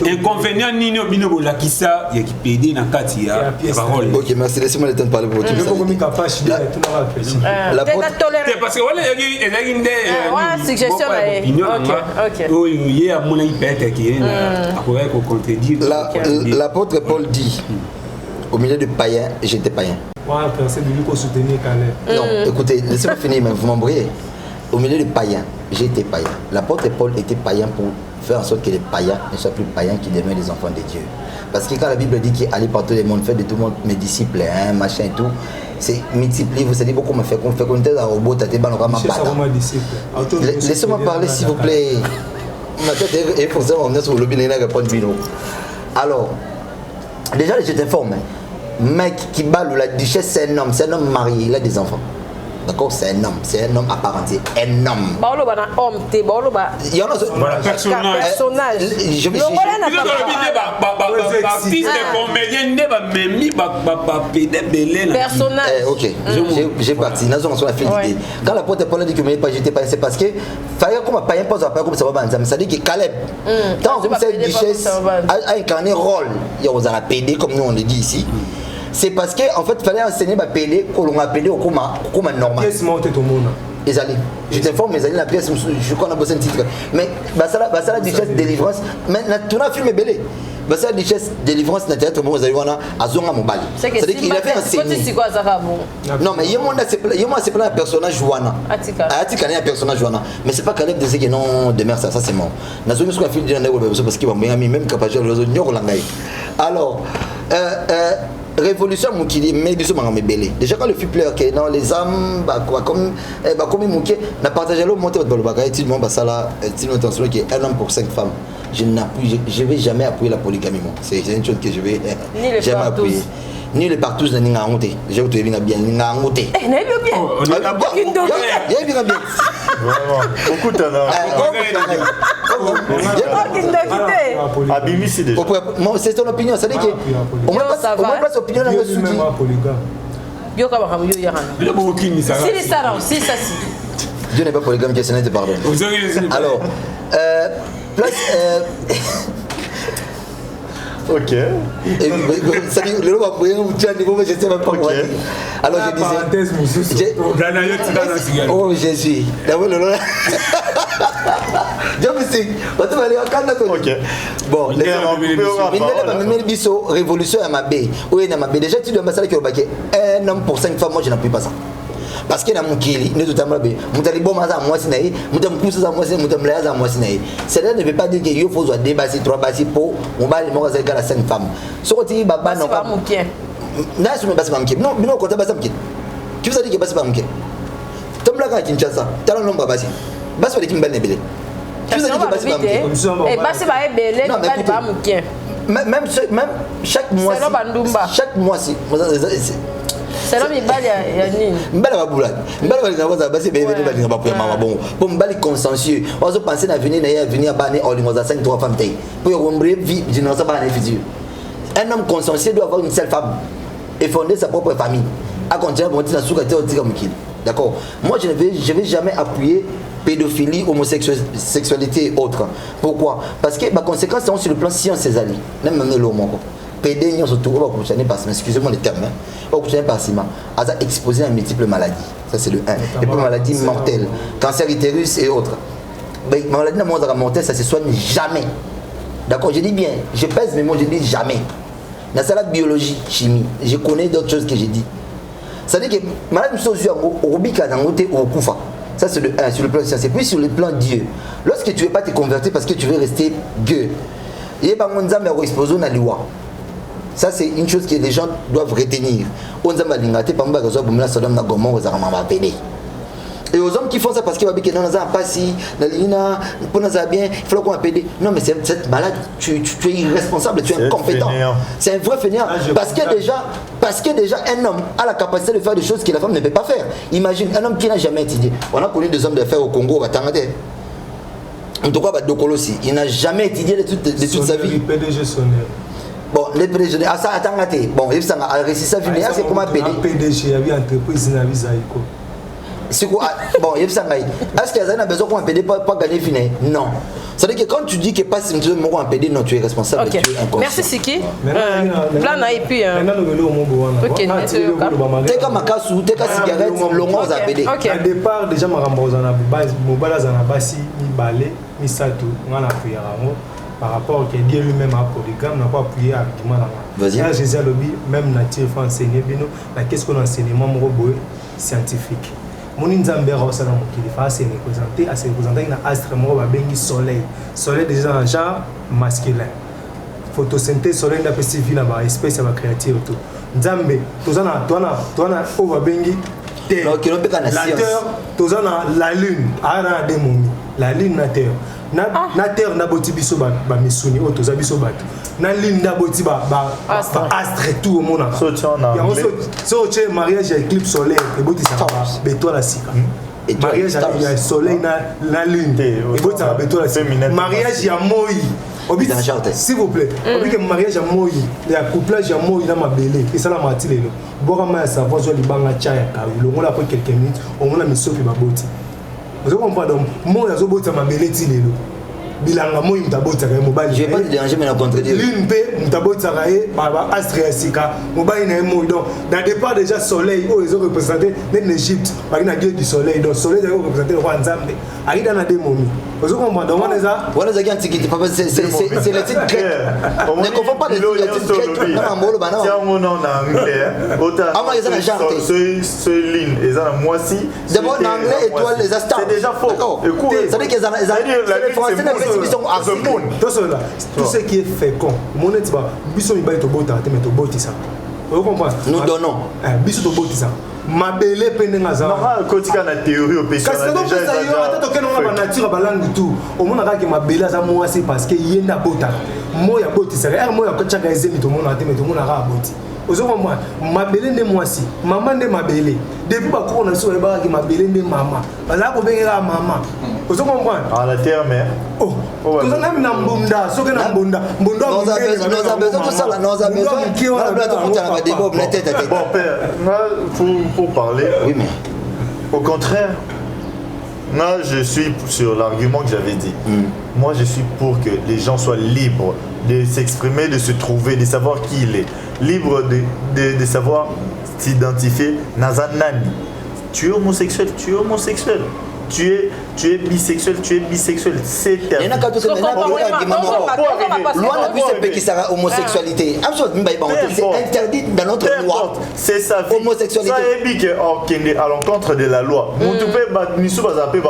Inconvénient ni no bino la kisa il y a qui PD dans Katia parole. Ok, merci, laissez-moi le temps de parler pour votre la parce que voilà il y a une suggestion OK. Oui, il y a mon hypète qui est après qu'on contredire. L'apôtre Paul dit au milieu de païens, j'étais païen. Non, écoutez, laissez-moi finir, mais vous m'embrouillez. Au milieu de païens, j'étais païen. L'apôtre Paul était païen pour faire en sorte que les païens ne soient plus païens, qui demeurent des enfants de Dieu. Parce que quand la Bible dit qu'il allait partout le monde, faire de tout le monde mes disciples, machin et tout, c'est multiplier, vous savez beaucoup me fait qu'on fait qu'on était dans le robot, laissez-moi parler s'il vous plaît. Ma tête est forcément on est sur le lobby, il répond Bino. Alors, déjà je t'informe, mec qui balle la duchesse, c'est un homme marié, il a des enfants. D'accord, c'est un homme à part entière, un homme. Il y en a un personnage. Je vais personnage. Ok, j'ai parti. Quand la porte Paul dit que pas j'étais pas, c'est parce que fallait comme païen pose à pas comme ça va banzam. Ça dit que Caleb, tant que cette duchesse a incarné rôle, il y a aux PD comme nous on le dit ici. C'est parce qu'en fait, il fallait enseigner ma PD, qu'on a PD au comme normal. Pièce monte tout le monde. Je t'informe, mes amis, la pièce, je crois qu'on a besoin de titre. Mais ça la duchesse délivrance, mais tout le film est belé. Ça la duchesse délivrance, n'a pas vous allez voir, à Zonga Mobile. C'est-à-dire qu'il avait enseigné. Non, mais il y a un personnage Jouana. Atika est un personnage Jouana. Mais c'est pas Caleb de ce qui non demeure ça c'est mort. N'a pas ce qu'on a fait de parce qu'il va même capable de le alors, révolution Moukili, mais bisous m'en belé. Déjà quand le film pleure que non les âmes comme Mouké n'a partagé le monter votre bagaille tu m'en ça là tu attention qui est un homme pour 5 femmes. Je vais jamais appuyer la polygamie moi. C'est une chose que je vais jamais appuyer. ni le partout na ninga ngote je vous te bien ninga ngote eh na bien il y a bien vraiment beaucoup de Abimisi déjà c'est ton opinion ça dit que au moins place opinion na suki yo ka ba yo yana le bokini ça si ça non si ça si Dieu n'est pas polygame que Seigneur te pardonne alors place ok. Ça dit le va pour un niveau je sais même pas quoi dire. Alors je disais oh Jésus d'abord le Dieu merci on va aller en canne OK bon les biso révolution à Mabé oui na Mabé déjà tu dois me savoir que un homme pour 5 femmes moi je n'appuie pas ça parce que na mukili ne tout amabe mutali boma za mwasi na ye mutam kusa za mwasi mutam la za mwasi na ye cela ne veut pas dire que il faut soit débasser 3 bassi pour mobali mo za gala 5 femmes sokoti baba non pas mukien na sumi basi ba mukien non bino ko ta basi mukien qui vous a dit que basi ba mukien tomla ka Kinshasa tala nomba basi basi wale kimba ne bele qui vous a dit que basi ba mukien et basi ba ebele bali ba mukien même chaque mois chaque mois si c'est l'homme il y a nini mbala babula mbala bali ngaza basi bebe bali ngaba pour mama bon bon mbali consciencieux on se penser d'avenir na venir bani on ngoza 5 3 femmes tay pour rombrer vie je n'ose pas en futur un homme consciencieux doit avoir une seule femme et fonder sa propre famille à continuer pour dire souka te comme qui d'accord moi je vais jamais appuyer pédophilie homosexualité et autres pourquoi parce que ma conséquence c'est sur le plan science ces années même le monde PD n'y a surtout au coucher par excusez-moi le terme au coucher par ciment a exposé à multiples maladies ça c'est le 1 et puis maladies mortelles cancer utérus et autres mais maladie mortelle ça se soigne jamais d'accord je dis bien je pèse mes mots je dis jamais dans la biologie chimie je connais d'autres choses que j'ai dit ça dit que maladie socio au rubika dans côté au kufa ça c'est le 1 sur le plan scientifique puis sur le plan Dieu lorsque tu veux pas te convertir parce que tu veux rester Dieu il y a pas mon zame exposé na liwa. Ça c'est une chose que les gens doivent retenir. On a malingate par exemple que Bomla Sodome na Gomorrhe aux armements pédés. Et aux hommes qui font ça parce qu'ils va bien dans un passé, dans l'ina, pour nous bien, il faut qu'on appelle. Non mais cette malade, tu es irresponsable, tu es incompétent. C'est un vrai fainéant parce que déjà un homme a la capacité de faire des choses que la femme ne peut pas faire. Imagine un homme qui n'a jamais étudié. On a connu des hommes d'affaires au Congo, à Tangate. En tout cas, Dokolosi, il n'a jamais étudié de toute sa vie. PDG sonné. Bon, les PDG, à ça, attends, bon, il a réussi sa vie, c'est comment PDG. PDG, il y avait une entreprise, il y avait Zaïko. Bon, il y a est-ce qu'il y a besoin qu'on PD pas gagner fini? Non. C'est-à-dire que quand tu dis que pas si tu veux mourir en PD, non, tu es responsable. Okay. Tu es inconscient. Merci Siki. Plan et puis. Ok, t'es comme Makasu, t'es comme cigarette, longo à PD. Au départ, déjà, ma rambozana, mobala zana basi, mi balé, mi sato, on a appuyé à par rapport à Dieu lui-même à polygame, n'a pas appuyé argument là. Vas-y. Là, Jésus a lobby, même nature, il faut enseigner, mais qu'est-ce qu'on enseigne, moi, mon scientifique. Mon inzambe rosa na mokili fa se représenter na astre mo ba bengi soleil déjà un genre masculin photosynthèse soleil na pesi vie na ba espèce ba créature tout nzambe tozana o ba bengi terre la terre tozana la lune ara de momi la lune na terre na terre na boti biso ba misuni o toza biso bato na lune na boti ba astre tout au monde so tu mariage éclipse solaire et boti ça va béton la sika mariage il y a soleil na lune et boti ça va béton la sika mariage ya moi s'il vous plaît on que mariage ya moi ya couplage ya moi na mabele et ça la mati lelo bora ma savoir zo libanga cha ya kawilo on après quelques minutes on a misopi ba boti vous comprenez donc moi yazo boti mabele ti lelo bilanga moi mutabota ka mobile je vais pas te déranger mais la contredire lune pe mutabota ka ba astre ya sika mobile na moi donc dans départ déjà soleil oh ils ont représenté l'Égypte par une dieu du soleil donc soleil ils ont représenté le roi Nzambe aida na démomi vous comprenez donc on les a qui antiquité papa c'est les titres grecs ne confond pas les titres grecs na mbolo bana tiens mon nom en anglais autant ama ils ont genre ce ligne ils ont moisi d'abord en anglais étoile les stars c'est déjà faux écoute ça veut dire qu'ils ont tout ce qui est fécond mon net ba biso mi baito bota te meto botisa vous comprenez nous donnons biso to botisa mabele pende ngaza non kotika na théorie au péché parce que donc ça yo ata to keno na nature balangu tout au mona ka ke mabele za moasi parce que yenda bota moya botisa er moya ko chaka ezemi to mona te meto mona ka boti ozo moi mabele nde mwasi maman nde mabele depuis ba ko na so ba ki mabele nde mama bala ko bengela mama ozo comprendre à la terre mère oh tout ça na mbunda so que na mbunda mbunda nous avons besoin tout ça là nous avons besoin bon père pour parler oui mais au contraire moi je suis sur l'argument que j'avais dit moi je suis pour que les gens soient libres de s'exprimer, de se trouver, de savoir qui il est, libre de savoir s'identifier. Nazanani, tu es homosexuel, tu es homosexuel. Tu es bisexuel, c'est terminé. Homosexualité. C'est interdit dans notre loi. C'est ça. Homosexualité. Ça est dit à l'encontre de la loi.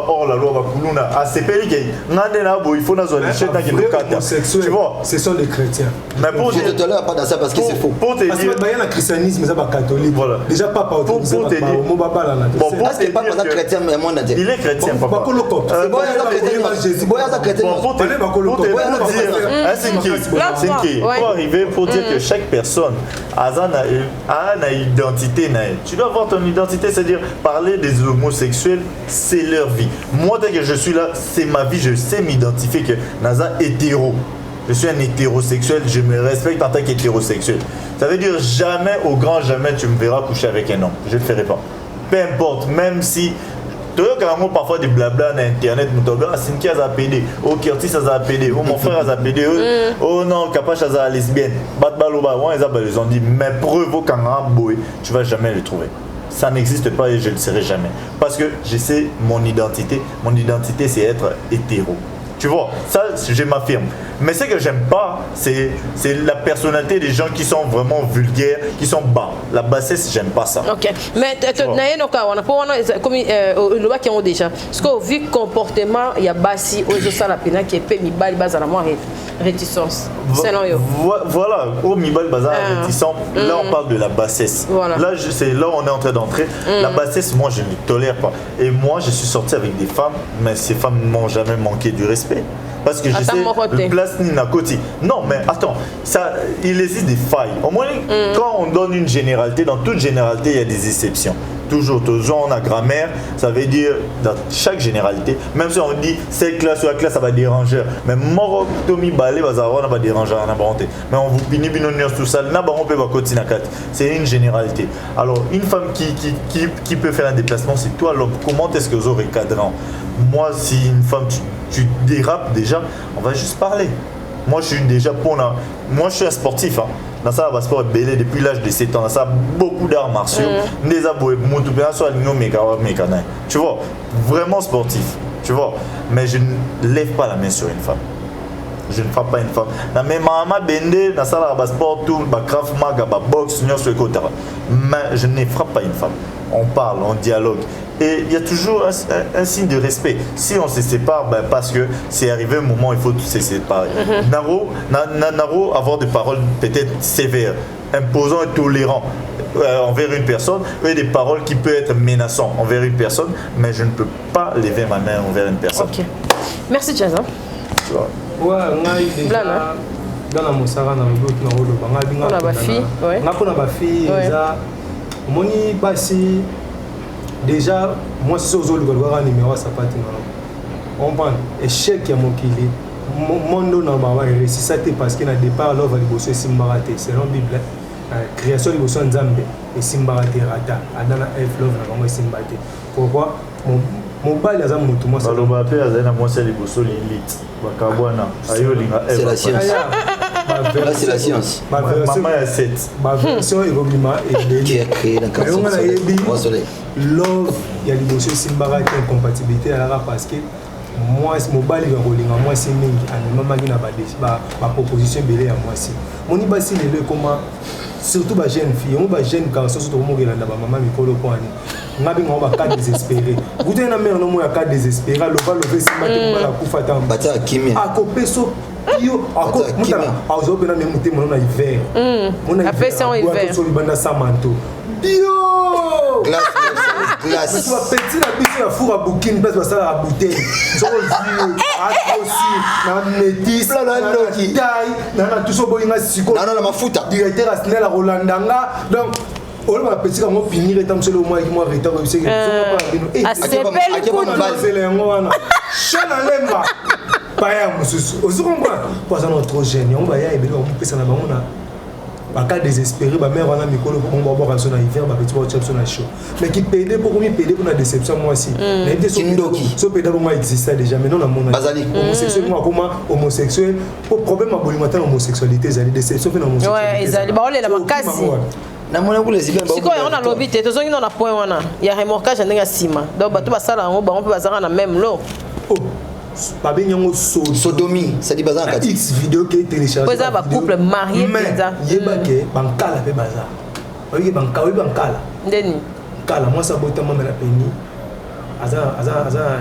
Hors la loi, il faut tu vois. Ce sont les chrétiens. Mais pour je te tolère pas dans ça parce que c'est faux. Pour te dire, il y a le christianisme, c'est pas catholique. Voilà. Déjà pas pour te dire. Parce que pas chrétien mais monde entier. Il est chrétien, papa. Pour arriver pour dire que chaque personne a une identité. Tu dois avoir ton identité, c'est-à-dire parler des homosexuels, c'est leur vie. Moi, dès que je suis là, c'est ma vie, je sais m'identifier que Naza est hétéro. Je suis un hétérosexuel, je me respecte en tant qu'hétérosexuel. Ça veut dire jamais, au grand jamais, tu me verras coucher avec un homme. Je ne le ferai pas. Peu importe, même si parfois des blabla sur internet, Cynthia a pédé, oh Curtis a pédé, oh mon frère a pédé, oh non, Kapache a lesbienne. Ils ont dit, mais preuve au Kangaroo, tu vas jamais le trouver. Ça n'existe pas et je ne le serai jamais. Parce que je sais mon identité c'est être hétéro. Tu vois, ça je m'affirme. Mais ce que j'aime pas, c'est la personnalité des gens qui sont vraiment vulgaires, qui sont bas. La bassesse, j'aime pas ça. Ok. Mais comme le loi qui ont déjà. Parce que vu le comportement, il y a bassi aux ça la pena qui est peu mi bali bas à la moins réticence. Voilà, au mi bali bas réticence. Là on parle de la bassesse. Voilà. Là c'est là on est en train d'entrer. La bassesse, moi je ne tolère pas. Et moi je suis sorti avec des femmes, mais ces femmes ne m'ont jamais manqué du respect. Parce que je sais le place ni na côté. Non, mais attends, ça, il existe des failles. Au moins, quand on donne une généralité, dans toute généralité, il y a des exceptions. Toujours, on a grammaire, ça veut dire dans chaque généralité, même si on dit cette classe ou la classe, ça va déranger. Mais moro tomi balé va déranger en abonté. Mais on vous bini tout ça, on peut continuer. C'est une généralité. Alors, une femme qui peut faire un déplacement, c'est toi l'homme. Comment est-ce que vous aurez cadran? Moi, si une femme, tu dérapes déjà, on va juste parler. Moi, je suis déjà moi, je suis un sportif. Hein. Dans ça, le sport est belé depuis l'âge de 7 ans. Dans ça, beaucoup d'arts martiaux. Tu vois, vraiment sportif. Tu vois, mais je ne lève pas la main sur une femme. Je ne frappe pas une femme. Mais maman bende dans ça, le sport, tout, le craft maga, le boxe, mais je ne frappe pas une femme. On parle, on dialogue. Et il y a toujours un signe de respect. Si on se sépare, parce que c'est arrivé un moment où il faut tous se séparer. Naro, avoir des paroles peut-être sévères, imposant et tolérant envers une personne, et des paroles qui peuvent être menaçantes envers une personne, mais je ne peux pas lever ma main envers une personne. Ok. Merci, Jazza. Tu vois. Ouais, dans la Moussara, on a ma fille. On a ma fille. Moni Bassi. Déjà, moi, si je suis un numéro, ça pas on prend échec à mon kili. Mon nom est ressuscité parce qu'il y a des départ, l'œuvre de Bosso et Simbarate. C'est la Bible. Création de Bosso Nzambe et Simbarate Rata. Adana F. Love, la maman Simbarate. Pourquoi mon bail est un mot. Moi, c'est c'est la science. Là, c'est la science. Maman est 7. Ma version est qui a créé la cancer. Love, il y a des dossiers Simbarate incompatibilité parce que moi, mon bail est rolling. Moi, c'est Ming. Maman qui n'a pas proposition belé à moi. Mon ibasi le comment surtout les jeunes filles, les jeunes garçons, surtout les gens qui ont maman mikolo poani. Ngabi ngomba cas désespéré. Vous avez une mère non moi cas désespéré, le va lever si matin pour la kufa tam. Bata kimi. A kopeso yo a ko mutala. A zo pena même muté mon na hiver. On a fait ça en hiver. Sur le banda samanto. Dio! Glace glace. Mais tu vois, petit la biso ya four à bouquine, parce que ça la bouteille. So aussi, na métis, na taille, na tout ça boyinga siko. Non, la mafuta. Directeur Asnel à Rolandanga. Donc, on va petit comme finir et tant que le mois qui moi retard comme c'est que à sepel coup c'est les mois. Chana lemba. Pas ya mususu. Osu comprendre. Parce qu'on est trop jeune, on va y aller, on peut ça na bango. Pas cas désespéré, ma mère on a mis colo pour on va boire son hiver, ma petit boire son chaud. Mais qui paye pour combien payer pour la déception moi aussi. Mais des so payer pour moi existait déjà mais non la mon Bazali homosexuel moi comment homosexuel pour problème à bolimateur homosexualité ça déception fait homosexualité. Ouais, ils ba ole la makasi. Na mona ku lesbienne ba. Siko on a lobby te tozongi na point wana. Ya remorquage ndenge sima. Donc bato basala ngo ba on peut basala na même lot. Oh. Pas bien yango sodomie, ça dit bazar kati. X vidéo qui est téléchargée. Poza ba couple marié déjà. Yeba ke bankala pe bazar. Oyi bankala. Ndeni. Kala moi ça bota mama la peni. Aza.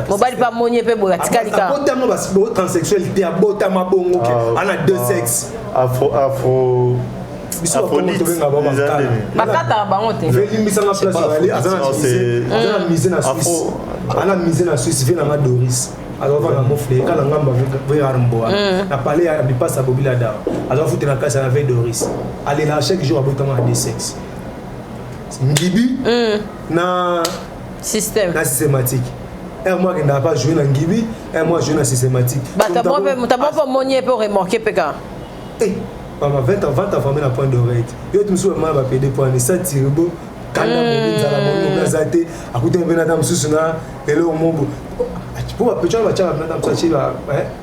Mobali pas monye pe boya tikali ka. Bota mo bas bo transsexualité a bota mabongo ke. Ana deux sexes. Afro. Bakata bango te. Velimisa na place aller azana mise na Suisse. Ana mise na Suisse vient na Doris. Alors on va mofler quand on ngamba veramboa na parler à bipa bobila da alors foutre na casse avec Doris aller là chaque jour abotama des sexes ngibi na systématique et moi qui n'a pas joué na ngibi et moi joué na systématique t'as pas monnier pour remorquer peka papa 20 ans formé na point d'oreille yo tu me souviens ma PD point ça tirebo kanda mo nzala mo nazate akuté bena dam susuna elo mombo pour appeler la chama madame Sachi là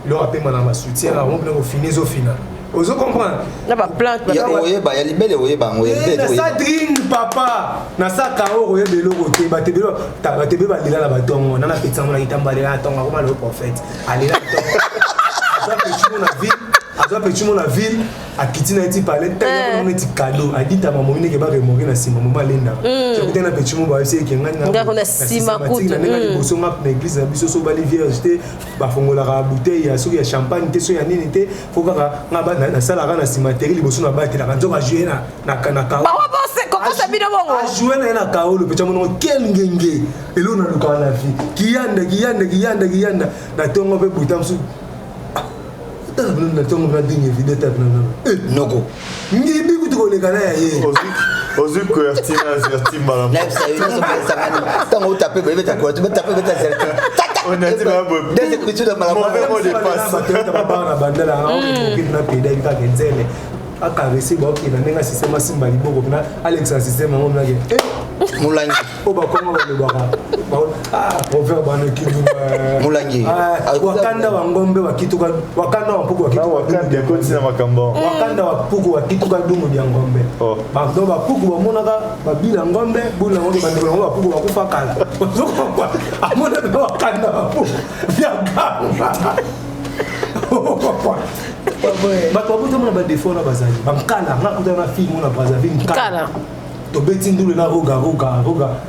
leur appel madame soutien là on peut finir au final vous comprenez na ba plante ya oyeba ya libele oyeba na sa drink papa na sa kao oyeba lo côté ba tebelo ba tebe ba lila la batongo na petsa mona itambale la tonga comme le prophète allez là azo petit mon la ville a quitté na ti parler tellement on est cadeau a dit ta maman ne ke ba remorquer na sima maman lenda je côté na petit mon ba essayer ke ngana na sima kutu na ngana boso na église na biso so ba les vierge ba fongola ka bouteille ya so ya champagne te so ya nini te faut ka ngaba na sala ka na cimetière liboso na ba te la kanzo ba jouer na ka ba wa bosse koko sa bino bongo a jouer na ka o le petit mon quel ngenge elo na luka na vie kiyanda na tongo pe butamsu Noko. Ngibi kutuko lekana ya ye. Ozu couvertina zerti malam. Live ça une semaine. Tant on taper bébé ta quoi, tu me taper bébé ta zerti. On a dit ma bonne. Des écritures de malam. Mauvais mot de passe. Papa na bandela on peut na peda ika kenzele. Akaresi ba okina nenga système simba liboko na Alexa système on na ke. Mulangi. Oba kongo ba le baka. Proverbe bana kidu. Mulangi. Wakanda wa ngombe wa kituka wakanda wa puku wa kituka. Wakanda ko tsina makambo. Wakanda wa puku wa kituka dumu dia ngombe. Ba ndo ba puku ba monaka ba bila ngombe, bula ngombe ba ndo ba puku wa kufa kala. Kwa amona ba wakanda wa puku. Bia gamba. Bato babuta mona ba défaut na bazali. Ba kala ngakuta na film na Brazzaville kala. Tobeti ndule na roga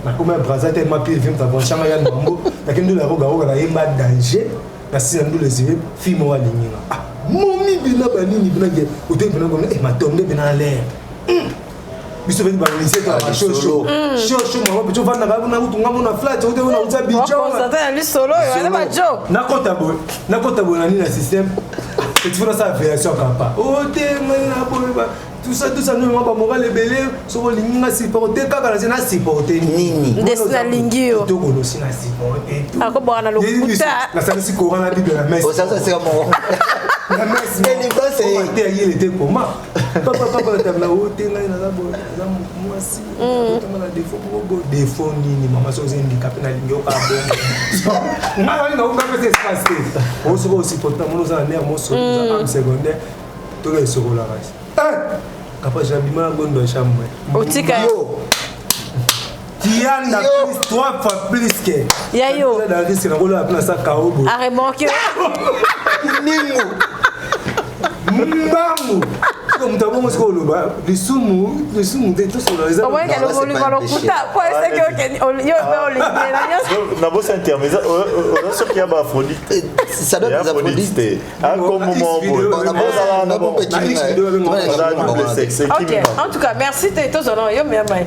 na comme Brazza tellement pire film ta bonchanga ya mambo lakini ndule roga na yemba danger na sina ndule zibe film wa linyinga momi bina banini bina ge utembe na ngombe matonde bina l'air biso beni ba lycée ta shosho mama biso vanda ba na kutunga mona flat ude una uza bijo na ça ali solo yo na jo na kota bo na nini na système et tu vois ça version kapa ote na boba tout ça nous on va moral belé so linga supporter kaka na supporter nini ndesina lingio to ko sina supporter tout akobana lokuta na ça si courant la bible la messe ça c'est comment la messe mais les gars c'est il était comment papa tabla ote na na moi si on a défaut nini mama so zendi kapena lingio ka bon ngala na unga pese espace on se aussi porter mon za nerf mon so en secondaire to le so la race Papa j'habille gondo chambre. Otika yo. Kianda plus 3 fois plus que. Ya yo. Dans risque na kola na sa kaobo. A remorquer. Ningo. Mbangu. Comme t'as bon ce ba. Le sumu de tout sur les autres. Ouais, qu'elle vole pas le kuta. Pour ça que yo yo na bossa intermédiaire on a ce qui a ba Aphrodite. Ça doit être Aphrodite. Ah comme moment na bon petit. Ok, en tout cas, merci tous yo mais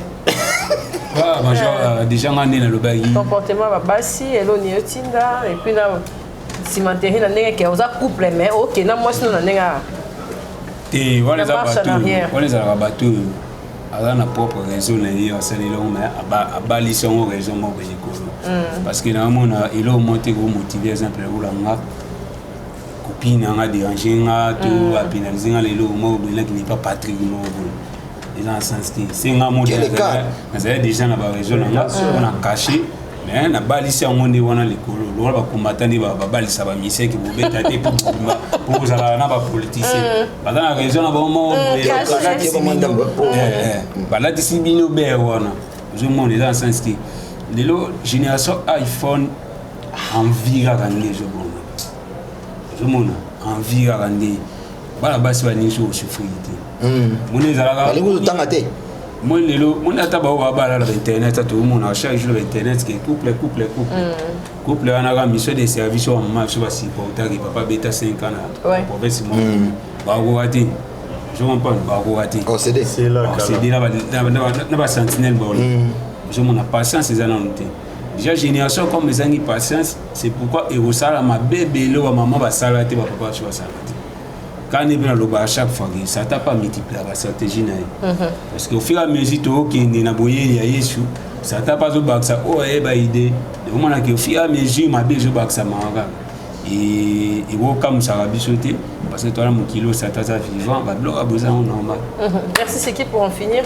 déjà on est dans le bagage comportement va basi eloni yotinda et puis na cimenterie na ndenge ke oza couple mais OK na moi sinon na ndenge et voilà les bateaux aza na propre raison na ye asalelongo mais abalisi yango raison moko ekolo parce que naomona elo monte komotive exemple olanga copine anga dérange nga to apénalise nga lelo moko belaki n'est pas Patrick moko eza na sens que c'est nga monte nazali déjà na baraison nanga on a caché mais nabalisi yango nde wana likolo lokola bakombata nde babalisa bamiseki bobeta te po kozala na bapoliticien baza na raison na bango balatisi bino bere wana ozomona eza na sens que lelo génération iPhone envie kaka nde ozomona envie kaka nde bana basi baningi osouffrir te mona ezalaka moi lelo mona ata bao babala na internet ata omona chaque jour na internet ke couple wana ka mission de service wa mama so ba supporter ke papa beta 5 ans na province mo ba ko wati je comprends ba ko wati c'est là na ba sentinelle ba je mon patience ezana noté déjà génération comme les angi patience c'est pourquoi erosala ma bébé lo wa maman ba sala te ba papa so ba sala quand on est bien à chaque fois, ça t'a pas multiplié la stratégie. Parce qu'au fur et à mesure, tu as boyé, ça t'a pas de bac, ça, oh, eh, bah, idée. Au moment où au fur et à mesure, ma belle, je bac, ça m'a et comme ça va bichoter, parce que toi, mon kilo, ça t'a vivant, bah, bloc à besoin normal. Merci, c'est qui pour en finir?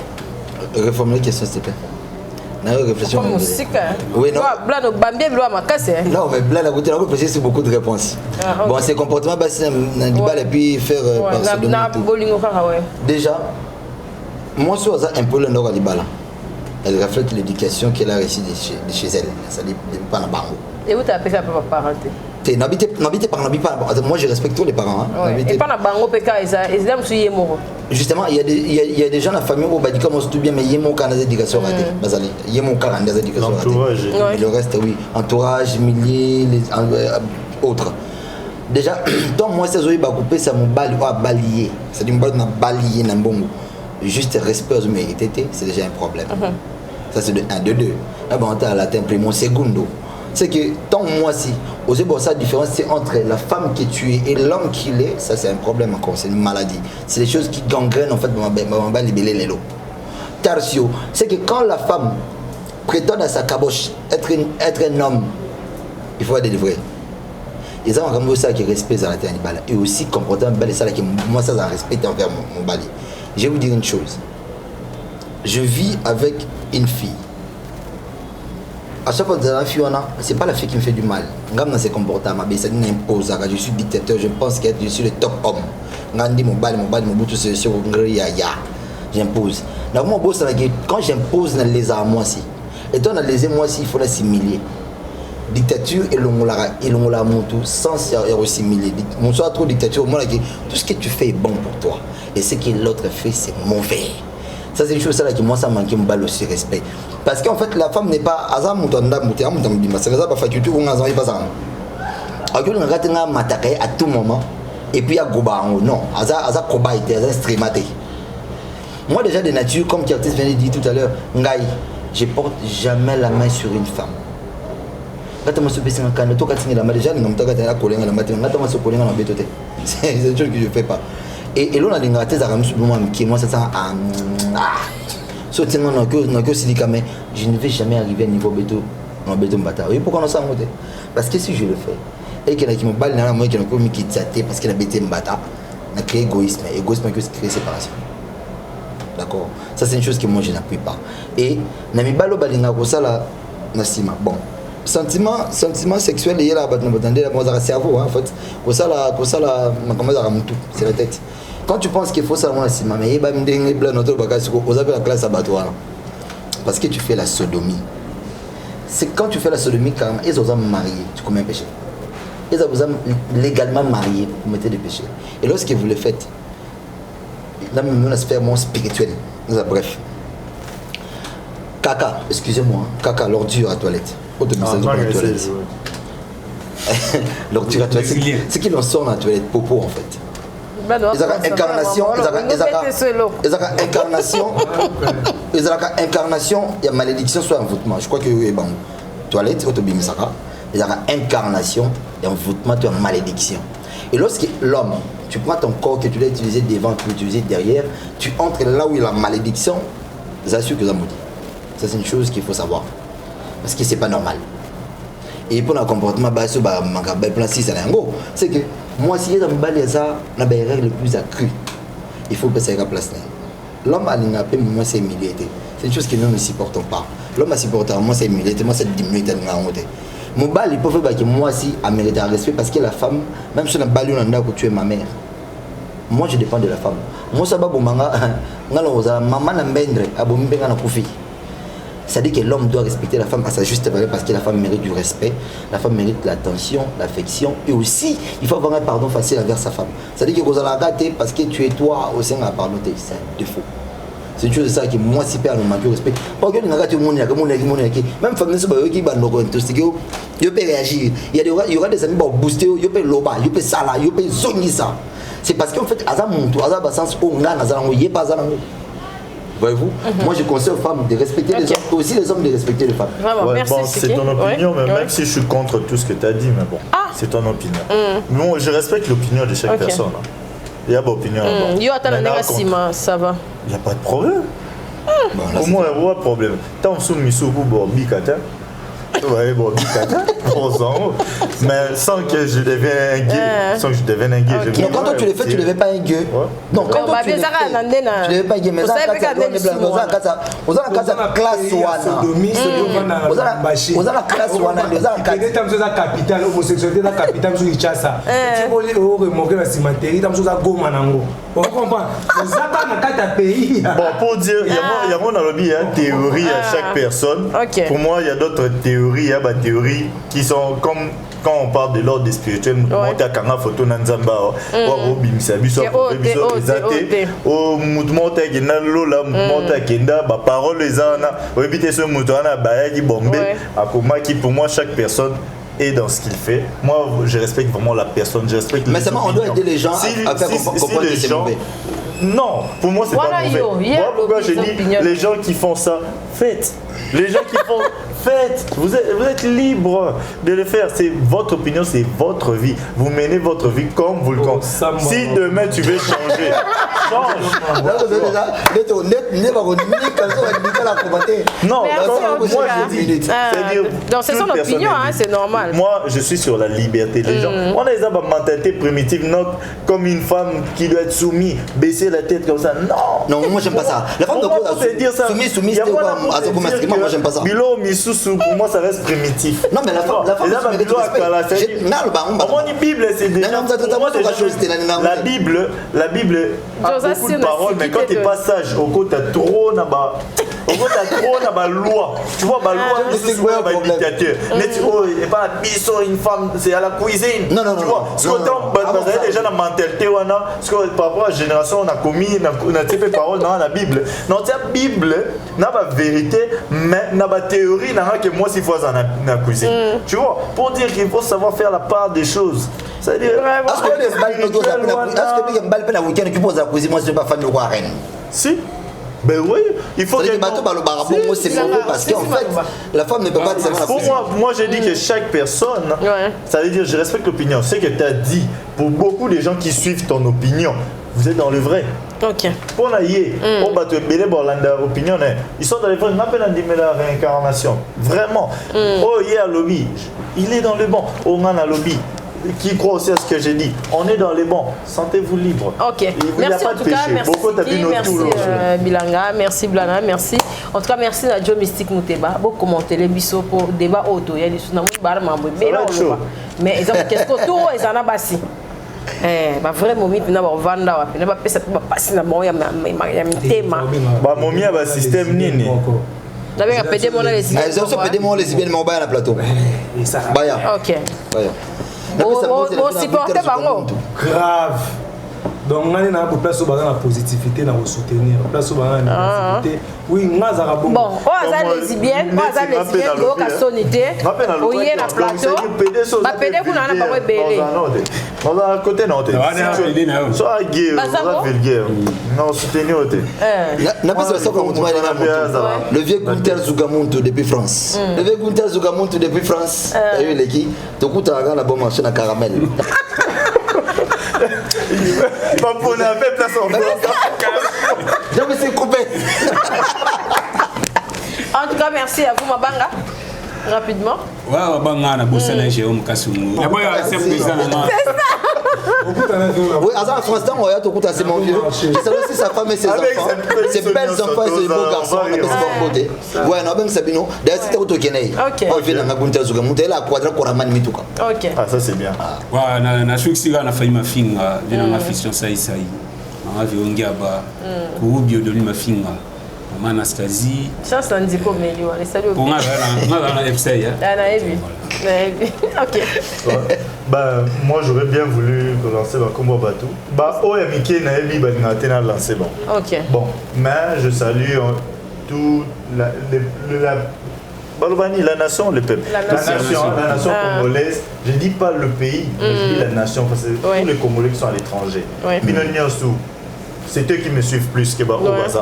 Reformuler la question, s'il te plaît. Réflexion. Comme musique. Oui, non. Non, mais Blanc, on peut réfléchir sur beaucoup de réponses. Bon, c'est comportement, c'est un et puis faire déjà, moi, je suis un peu le nord à l'Ibala. Elle reflète l'éducation qu'elle a reçue de chez elle. Ça dit pas dans Bango. Et où tu as appelé ça pour parenté? Moi, je respecte tous les parents. Et pas dans Bango, ils aiment suivre Yémoro. Justement, il y a des gens dans la famille où ils disent tout bien, mais Yémoro a des éducations ratées. Yémoro a des éducations ratées. Le reste, oui. Entourage, milliers, autres. Déjà, donc moi, c'est ce que je ça m'a balayé. C'est-à-dire que je balayé dans Bongo. Juste respect aux mérités, c'est déjà un problème. Ça, c'est de 1, de 2. Ah bon, on a la mon secondo. C'est que tant moi si, osez voir ça, la différence c'est entre la femme que tu es et l'homme qu'il est, ça c'est un problème encore, c'est une maladie. C'est des choses qui gangrènent en fait, les lots. Tertio, c'est que quand la femme prétend à sa caboche être un homme, il faut la délivrer. Ils ont vraiment ça qui respecte la terre et aussi comportement ça qui moi ça respecte envers mon bali. Je vais vous dire une chose. Je vis avec une fille. À chaque fois que la fille, c'est pas la fille qui me fait du mal. Dans ses comportements, ça m'impose. Je suis dictateur, je pense que je suis le top homme. J'impose. Quand j'impose dans les arts, moi aussi. Et dans les moi aussi, il faut l'assimiler. Dictature et l'ongola montou sans s'assimiler. Mon soir trop dictature, moi tout ce que tu fais est bon pour toi. Et ce que l'autre fait, c'est mauvais. Ça, c'est une chose qui moi ça manque me balle aussi respect. Parce qu'en fait, la femme n'est pas azam mutanda mutia mutambima. C'est ça pas faculté ou ngazan pas ça. Akyo ngatenga matake à tout moment. Et puis à gobango non, aza koba était aza streamate. Moi déjà de nature comme Curtis vient de dire tout à l'heure, ngai, je porte jamais la main sur une femme. Quand moi se baisser en canne, toi quand tu la main déjà, nous m'taka la coller la matin, quand moi se coller en betoté. C'est une chose que je fais pas. Et là on a des ratés à ramasser qui moi ça ça sauter non que si mais je ne vais jamais arriver à niveau béton en béton bata. Et pourquoi on s'en monte? Parce que si je le fais et qu'il y a qui me balle dans la main qui n'a pas mis qui tâté parce qu'il a bété bata, on a créé égoïsme que c'est créer séparation. D'accord? Ça c'est une chose que moi je n'appuie pas. Et nami balo balinga ko sala nasima. Bon. Sentiment sexuel il y a là dans cerveau en fait. Ko sala comment ça tout, c'est la tête. Quand tu penses qu'il faut ça, mais la classe abattoir. Parce que tu fais la sodomie. C'est quand tu fais la sodomie, quand ils ont marié, tu commets un péché. Ils ont légalement marié, vous commettez des péchés. Et lorsque vous le faites, là, même une sphère spirituelle. Bref. Caca, excusez-moi, caca, l'ordure à toilette. L'ordure à toilette, c'est qu'ils en sortent à la toilette, popo en fait. incarnation, il y a malédiction soit envoûtement. Je crois que bon, toilette, autobimisaka, il y a incarnation, il y a envoûtement, il y a malédiction. Et lorsque l'homme, tu prends ton corps que tu dois utiliser devant, tu dois utiliser derrière, tu entres là où il y a la malédiction, j'assure que ça maudit. Ça c'est une chose qu'il faut savoir. Parce que c'est pas normal. Et pour le comportement, c'est que moi, si je suis dans les règles les plus accrues, il faut que ça ait la place. L'homme a une c'est humilié. C'est une chose que nous ne supportons pas. L'homme a supporté, moi c'est humilié, moi c'est diminué. Mon bal, il peut faire que moi aussi, à mériter un respect parce que la femme, même si on a balé, on a que tu es ma mère. Moi, je dépends de la femme. Moi, ça va pour maman, maman n'a pas de c'est-à-dire que l'homme doit respecter la femme à sa juste valeur parce que la femme mérite du respect, la femme mérite l'attention, l'affection et aussi il faut avoir un pardon facile envers sa femme. C'est-à-dire que vous allez gâter parce que tu es toi au sein de la pardon, c'est un défaut. C'est une chose de ça qui moi si perd le manque de respect. Parce que nous avons même femme qui peut réagir. Il y aura des amis qui vont booster, ils peuvent loba, ils peuvent ça là, ils peuvent zoner ça. C'est parce qu'en fait, à ça monte, à ça sens où on a pas ça. Voyez-vous, moi je conseille aux femmes de respecter les hommes, aussi les hommes de respecter les femmes. Ouais, merci, bon, c'est ton opinion, mais même si je suis contre tout ce que tu as dit, mais bon, c'est ton opinion. Bon, je respecte l'opinion de chaque personne. Il y a pas d'opinion. Ça va. Il n'y a pas de problème. Au moins, il y a pas de problème. Tant que tu as ouais, bon, mais sans que je devienne un gay. Sans que je devienne un gay. Okay. Donc, quand toi tu le fais, tu ne deviens pas un gay. Ouais. Non, quand toi tu le fais, tu ne deviens pas un gay. Mais ça, on a la classe wana. On a la classe wana. On a la capitale, l'homosexualité est la capitale sur Kinshasa. Tu peux remonter la cimenterie, tu as Goma nango. On comprend. On a un pays. Bon, pour dire, il y a une théorie à chaque personne. Pour moi, il y a d'autres théories. Il y a des théories qui sont comme quand on parle de l'ordre spirituel, monter à Kanga photo Nanzamba, ou Bimisabi, ou mouvement à Lola, mouvement à Kenda, parole les ana, ou éviter ce mouvement à Bayagi Bombé, à Koma qui pour moi chaque personne est dans ce qu'il fait. Moi je respecte vraiment la personne, je respecte les mais seulement on doit aider les gens à faire comprendre que c'est mauvais. Non, pour moi c'est pas mauvais. Moi pourquoi je dis les gens qui font ça, faites. Les gens qui font faites, vous êtes libre de le faire, c'est votre opinion, c'est votre vie. Vous menez votre vie comme vous le comptez. Si demain tu veux changer, change. Non, moi je dis, c'est-à-dire, c'est son opinion, c'est normal. Moi je suis sur la liberté des gens. On a une mentalité primitive, non comme une femme qui doit être soumise, baisser la tête comme ça. Non, moi j'aime pas ça. La femme doit être soumise, moi j'aime pas ça. Pour moi ça reste primitif. Non mais la femme mérite du respect. La Bible c'est déjà la Bible a beaucoup de paroles mais quand tu n'es pas sage au côté t'as trop na loi. Tu vois ma loi c'est un dictateur. Mais tu vois et pas une femme c'est à la cuisine. Non tu vois ce que déjà la mentalité wana ce que par rapport à la génération on a commis on a type paroles dans la Bible. Non la Bible n'a pas vérité mais n'a pas théorie n'a que moi s'il faut dans la cuisine. Tu vois pour dire qu'il faut savoir faire la part des choses. C'est-à-dire est-ce que les balles la week-end qui pose la cuisine moi je suis pas fan de roi reine. Si ben oui, il faut que c'est mauvais parce qu'en fait la femme ne peut pas dire pour moi je dis que chaque personne ça veut dire je respecte l'opinion, c'est que tu as dit pour beaucoup de gens qui suivent ton opinion, vous êtes dans le vrai. OK. Pour la on va te belé bolanda opinion ils sont dans le vrai, on appelle la réincarnation. Vraiment. Oh hier lobby, il est dans le bon. On a lobby. Qui croit aussi à ce que j'ai dit. On est dans les bons. Sentez-vous libre. Ok. Merci en tout cas. Merci Bilanga. Merci Blana. Merci. En tout cas, merci à Joe Mystique Mouteba. Beaucoup commenter les bisous pour débat auto. Il y a des choses dans le bar. Mais qu'est-ce que tout est en abassi? Vraiment, il y a un vanda. Il y a un passer dans il y a un thème. Il y a un système nini. J'avais un PD mon lesbienne. Ils ont pédé mon lesbienne mais on va à la plateau. Baya. Ok. Bon, supporter Bango. Grave. donc ngani na ko place ba na positivité na ko soutenir place ba na négativité oui ngaza ka bon oza lesbienne go ka sonité oye na plateau ba pédé kuna na ba belé on va à côté non soit gay ou vulgaire non soutenir oté na pas ça comme le vieux Gunther Zugamuntu depuis France le vieux Gunther Zugamuntu depuis France et les qui to kuta la bonne machine à caramel pas pour la même place en non mais c'est coupé. En tout cas, merci à vous, Mabanga. Rapidement. Ouais, Mabanga, on a bossé là, j'ai un Kassoumu. D'abord, c'est ça. Oui, en France, on a tout c'est mon vieux. Je sais aussi sa femme et ses enfants. Ses belles enfants et ses beaux garçons. On a pas côté. Ouais, on a bien Sabino. D'ailleurs, c'était au Tokenei. On vient dans la Gunther Zugamuntu. Elle a quadra Koraman Mituka. Ok. Ah, ça c'est bien. Ouais, on a choisi que on a failli ma fille. Vient dans ma fiction ça. On a vu un gars pour bio de ma fille. Anastasie. Ça, c'est un dico, mais il va salut. On a un FCI. Ok. Bah, moi, j'aurais bien voulu lancer le combat bateau. Bah, oh, et Mickey n'a pas lancé bon. Ok. Bon, mais je salue tout la nation, le peuple. La nation congolaise. Je ne dis pas le pays, mais je dis la nation, parce que tous les Congolais qui sont à l'étranger. C'est eux qui me suivent plus que Obaza.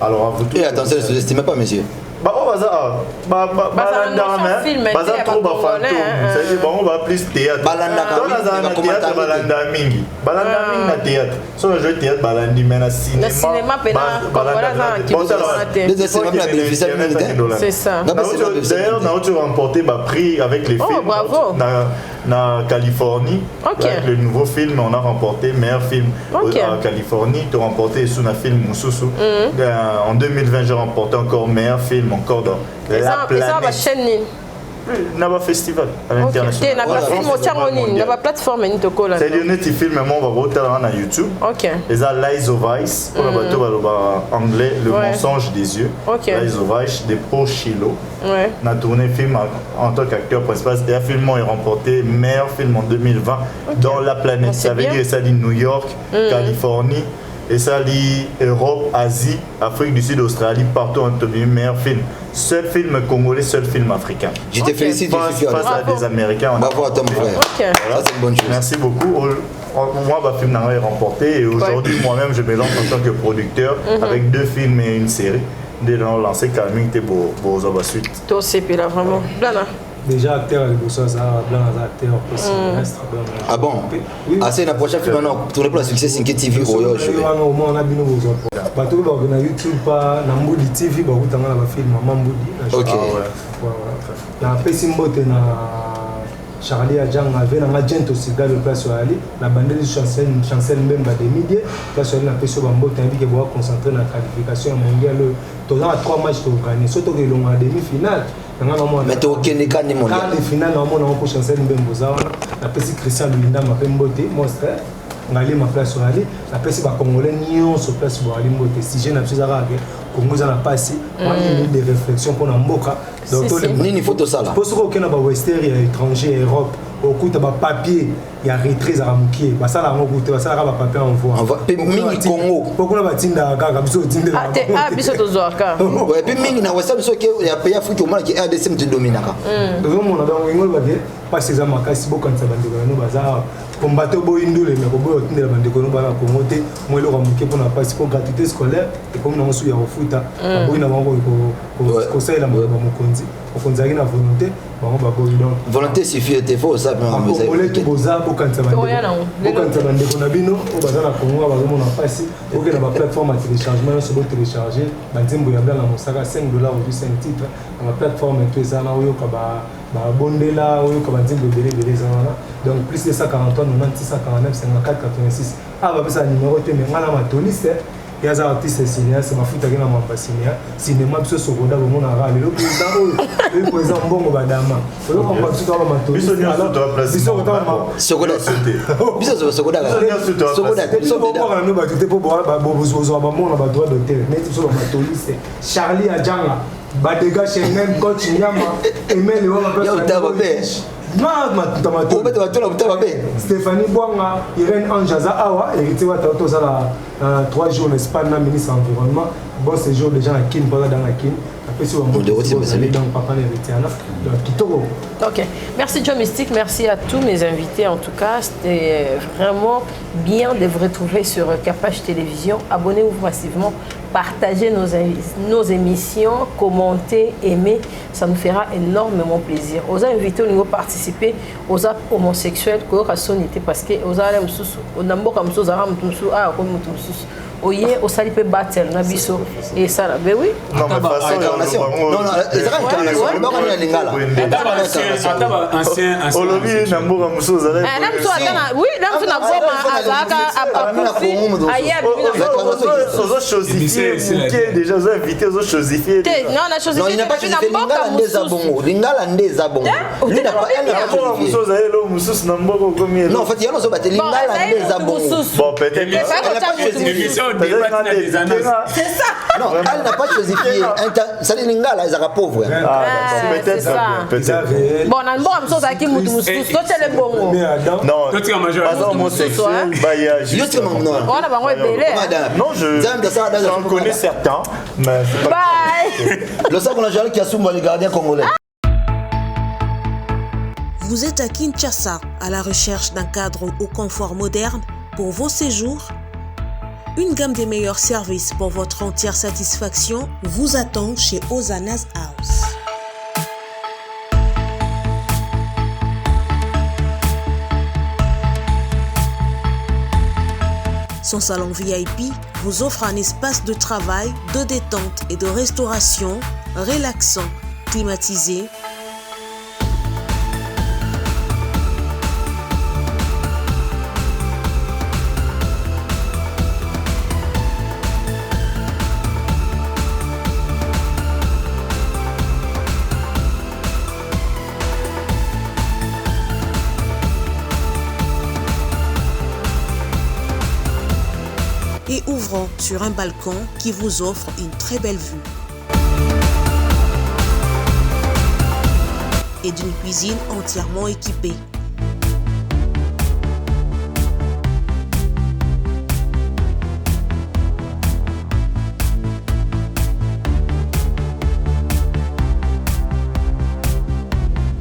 Alors, à vous tous. Et attention, ne sous-estimez pas, monsieur. Obaza, Baza trop fantôme. C'est-à-dire, on va plus théâtre. Dans le théâtre, Balanda Mingi. Balanda Mingi na théâtre. Si on joue théâtre, Balandi, mais na cinéma. Le cinéma, c'est ça. D'ailleurs, on a remporté le prix avec les films. Bravo. En Californie, avec le nouveau film, on a remporté meilleur film en Californie. Tu as remporté sous un film Moussousou. En 2020, j'ai remporté encore meilleur film encore dans la planète. Et ça va chaîne n'a pas festival à l'international. La plateforme c'est le film on va voter sur YouTube. Et ça Lies of Ice pour le anglais le mensonge des yeux. Lies of Ice de Paul Chilo. On a tourné film en tant qu'acteur principal. Et un film est remporté meilleur film en 2020 dans la planète. Ça veut dire ça dit New York, Californie. Et ça dit Europe, Asie, Afrique du Sud, Australie, partout on a le meilleur film. Seul film congolais, seul film africain. Je te félicite. Face à des Américains. Bravo à ton frère. Voilà, c'est une bonne chose. Merci beaucoup. Moi, le film n'a rien remporté. Et aujourd'hui, moi-même, je me lance en tant que producteur avec 2 films et une série. Dès lors, lancé Calming, t'es beau la suite. Toi, c'est là vraiment. Blana. Déjà acteur avec ça, blanc acteur aussi. Ah bon? Ah c'est la prochaine film maintenant tourner pour la succès 5 TV Royo. On a bien besoin. Bah tout le monde YouTube pas na Mbudi TV ba kutanga na film Maman Mbudi. OK. Na pesi mbote na Charlie Adjang avait na agent aussi gars de place sur Ali la bande de chancel même ba des médias place sur na pesi ba mbote ndi ke bo concentrer na qualification mondiale. Tous les 3 matchs to gagner surtout que l'on a demi-finale. Mais tu as gagné mondial. Quand les finales, on a chancel Mbemboza, la petite Christian Lulinda m'a fait mbote, monstre. On a ma place sur aller, la petite Congolais nion sur place pour aller mbote. Si j'ai na prise arabe, Congo ça n'a pas passé. Moi il y a des réflexions pour Mboka. Donc ni photo ça là. Pour ce qu'on a ba western étranger Europe, au coup de papier, il y a retrait à Ramoukier. Bah ça là on goûte, ça là ba papier envoie. Mingi Congo. Pourquoi la tinda ga biso tinda. Ah biso to zoaka. Ouais puis mingi na wasa biso ke ya pays Afrique au moins qui RDC me dominaka. Donc on a donc ngol ba de pas ces amakasi bo kan sa bande no baza combattre boindule mais ko tinda bande ko no ba Congo te moi le Ramoukier pour na passe pour gratuité scolaire et comme na musu ya refuta bo ina bango ko ça ila mo konzi ko konzaki na volonté bango ba bo donc volonté suffit te faut ça mais ça ko boza bo kan sa bande ko na bino o baza na Congo ba mo na passe OK na ba plateforme à téléchargement se bo télécharger ba nzembo ya bla na mosaka $5 ou 5 titres na ba plateforme to ça na oyo ka ba bondela oyo ka ba nzembo belé ça na donc plus de 143 90 649 54 86 ah ba pesa numéro te mais ngana ma toniste il y a des artistes cinéastes ma futa kena mamba cinéma biso sokoda bo mona ra le président oyo le président mbongo badama oyo ko mba tuka ba mato biso biso ko ta ma sokoda biso sokoda sokoda biso bo ko na no ba tuté po bo bozo ba mona ba droit d'auteur mais biso ba matoliste Charlie Adjanga ba dégâts chez même coach Nyama Emile wa ba Stéphanie Bouanga, Irène Anjaza Awa, héritier de 3 jours en Espagne, ministre de l'Environnement. Bon séjour déjà à Kin, dans la Kin. Après, si on Ok, merci Joe Mystique, merci à tous mes invités en tout cas. C'était vraiment bien de vous retrouver sur Capage Télévision. Abonnez-vous massivement, partagez nos émissions, commentez, aimez, ça nous fera énormément plaisir. Aux invités, nous participer aux homosexuels, parce que aux oye osali pe battle na biso et ça là ben oui non mais façon non ancien olobi na mboka musoza oui na msona goma azaka apakusi aya ozo chosifier muke déjà ozo inviter ozo chosifier non na chosifier non il n'a pas chosifié lingala ndeza bongo lingala ndeza bongo il n'a pas mboka musoza elo mususu na mboka komi non en fait il y a no zo battre lingala ndeza bongo bon peut-être c'est ça. Non, elle n'a pas choisi. Ça dit Lingala, ils sont pauvres. Peut-être. Bon, on a un bon amso ça qui moutou moutou. Toi tu es le bon. Non. Toi tu es majeur. Pas homosexuel. Baillage. On a pas moi belé. Non, j'en connais certains, mais c'est pas. Bye. Le sac on a jamais qui a souvent les gardiens congolais. Vous êtes à Kinshasa à la recherche d'un cadre au confort moderne pour vos séjours. Une gamme des meilleurs services pour votre entière satisfaction vous attend chez Hosanna's House. Son salon VIP vous offre un espace de travail, de détente et de restauration relaxant, climatisé, et ouvrant sur un balcon qui vous offre une très belle vue. Et d'une cuisine entièrement équipée.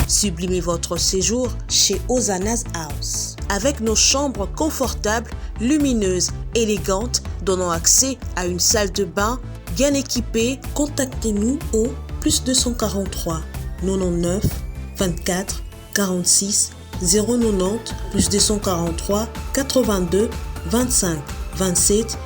Sublimez votre séjour chez Hosanna's House. Avec nos chambres confortables, lumineuses, élégantes, donnant accès à une salle de bain bien équipée, contactez-nous au +243 99 24 46 090 +243 82 25 27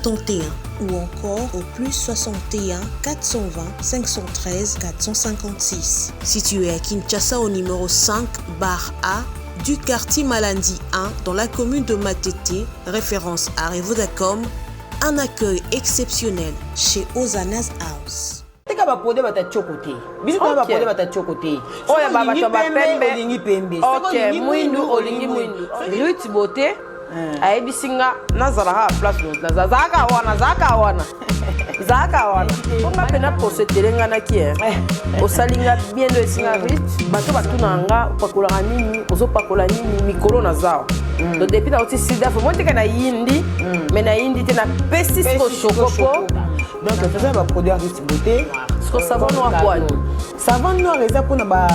31 ou encore au +61 420 513 456. Situé à Kinshasa au numéro 5 bar A du quartier Malandi 1 dans la commune de Matete, référence à Revodacom, un accueil exceptionnel chez Hosanna's House. ayebisinga nazala place zaka wana onga pena posetele nga na ki osalinga bien de singa vite bato batunanga pakola nini ozopakola nini mikolo na zao donc depuis na oti sida fo monte kana yindi mais na yindi te na pesi ko chocopo donc faisant ba produit de beauté ce savon noir quoi savon noir eza pona ba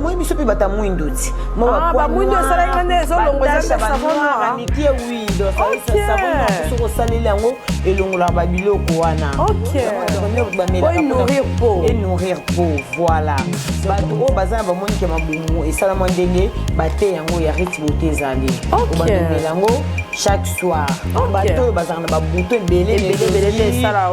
moi biso pe bata mwindoti ba mwindo sala ngane zo longo za savon noir niki oui donc savon noir so salila ngo elongola ba biloko wana et nourrir peau voilà bato o bazana ba monike mabumu et sala ndenge bate yango ya rite beauté zali ba yango chaque soir bato bazana ba bouton belé sala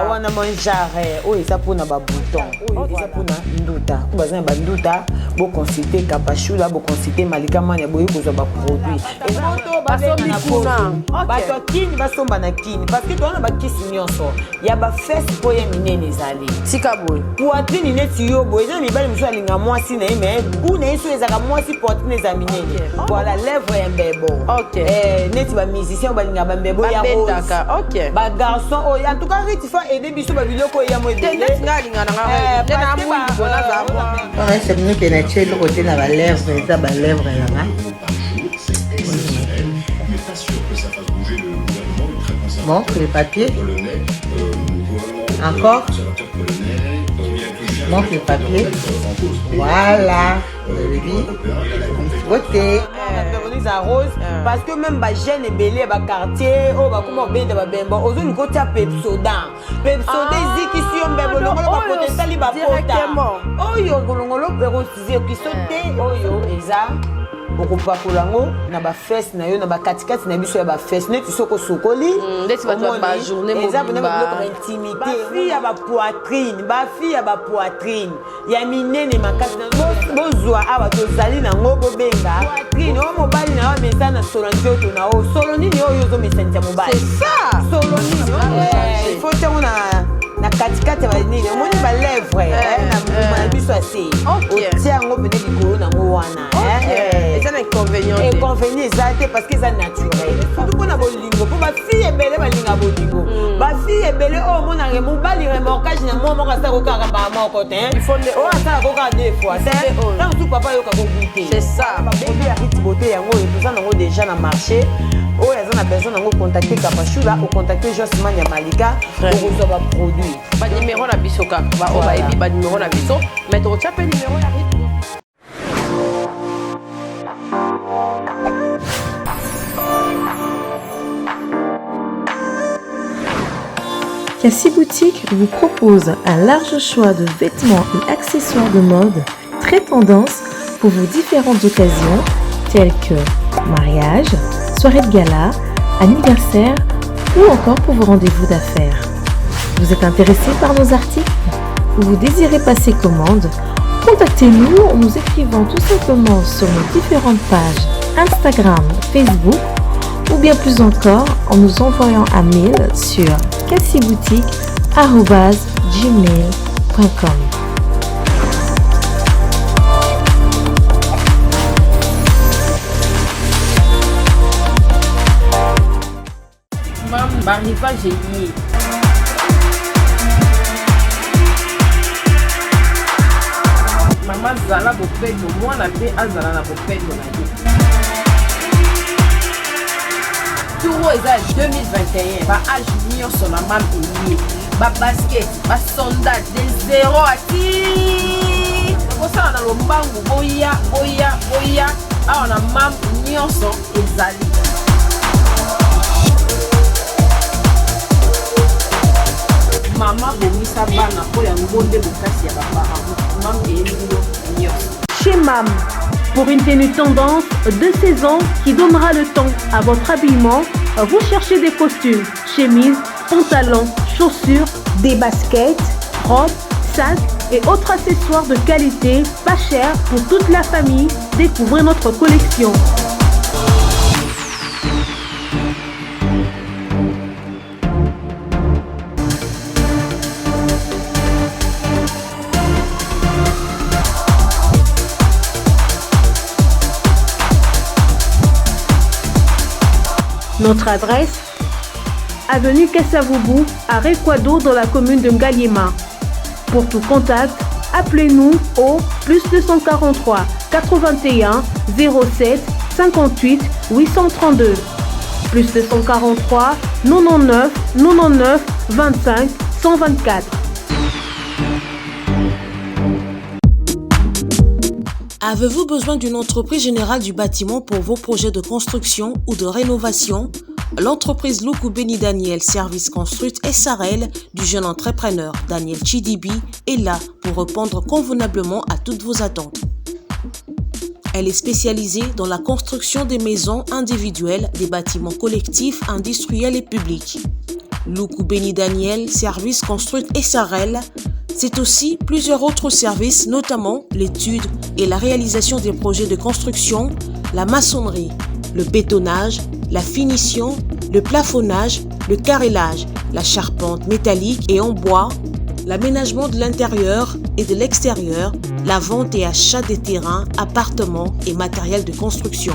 wana manjare o eza pona ba bouton eza pona nduta bazana ba nduta bo consulter kapashula bo consulter malika manya boye kozwa ba produit et bato bazana kuna bato kini basomba na kini parce que toi on a ba kisi nyonso ya ba fesse boye minene zali sika boye poitrine neti yo boye eza mibali muso alinga mwasi na mais goût na yeso ezaka mwasi poitrine za minene voilà lèvre ya mbebo neti ba musicien balinga ba mbebo ya rose ba garçon en tout cas riti fa aider biso ba biloko ya mo neti ngalinga na nga na mwindu bona za c'est mieux que nature le côté dans la lèvre, ça va lèvre là-bas. Bon, les papiers. Encore. Montre les papiers. Voilà. Voter. Rose parce que même ba jeune et belé ba quartier oh ba comment ben ba bemba ozo ni kotia pepsoda ziki si on bebo lo ba potentiel ba pota oh yo ngolongolo pero size ki sote oh yo eza okupakolango na ba fesse na yo na ba katikati na biso ya ba fesse net soko sokoli ndeti ba ba journée eza bana ba intimité ba fille ya ba poitrine ya minene makasi na bozwa aba tozali na ngobo benga poitrine o mobali na wa mesa na solo njoto na o solo nini oyo zo mesantia mobali c'est ça solo nini il faut tango na katikati ba nini omoni ba lèvre na biso assez otia ngo bene likolo na ngo wana c'est un inconvénient ça parce que c'est naturel tout pour na bolingo pour ba fille ebele ba linga bolingo ba fille ebele o mona remo ba li remorquage na mo ka sa ko ka ba ma ko ten il faut o asa ko ka deux fois c'est là tout papa yo ka ko goûter c'est ça ba bébé ya petit beauté yango et tout ça nango déjà na marché o ya za na besoin nango contacter Kapashula ou contacter Josman ya Malika pour vous avoir produit ba numéro na biso ka ba o ba ebi ba numéro na biso mais tu retiens pas numéro ya rythme. Cassie Boutique vous propose un large choix de vêtements et accessoires de mode très tendance pour vos différentes occasions telles que mariage, soirée de gala, anniversaire ou encore pour vos rendez-vous d'affaires. Vous êtes intéressé par nos articles ou vous désirez passer commande? Contactez-nous en nous écrivant tout simplement sur nos différentes pages Instagram, Facebook ou bien plus encore en nous envoyant un mail sur cassiboutique@gmail.com. Mariva génie. Maman zala bopeto mwana pe azala na bopeto na ye. Touro eza 2021 ba âge nyonso na mam elie ba basket ba sondage de 0 à 10 kosala na lombangu boya awa na mam nyonso ezali. Maman bomisa bana po ya ngonde bokasi ya baparents mam eyelilo nyonso. Chez Mam, pour une tenue tendance de saison qui donnera le ton à votre habillement, vous cherchez des costumes, chemises, pantalons, chaussures, des baskets, robes, sacs et autres accessoires de qualité, pas cher pour toute la famille. Découvrez notre collection. Notre adresse, avenue Kassavoubou, à Rekwado, dans la commune de Ngaliema. Pour tout contact, appelez-nous au +243 81 07 58 832. +243 99 99 25 124. Avez-vous besoin d'une entreprise générale du bâtiment pour vos projets de construction ou de rénovation? L'entreprise Luku Beni Daniel Service Construite SARL du jeune entrepreneur Daniel Chidibi est là pour répondre convenablement à toutes vos attentes. Elle est spécialisée dans la construction des maisons individuelles, des bâtiments collectifs, industriels et publics. Luku Beni Daniel Service Construite SARL, c'est aussi plusieurs autres services, notamment l'étude et la réalisation des projets de construction, la maçonnerie, le bétonnage, la finition, le plafonnage, le carrelage, la charpente métallique et en bois, l'aménagement de l'intérieur et de l'extérieur, la vente et achat des terrains, appartements et matériel de construction.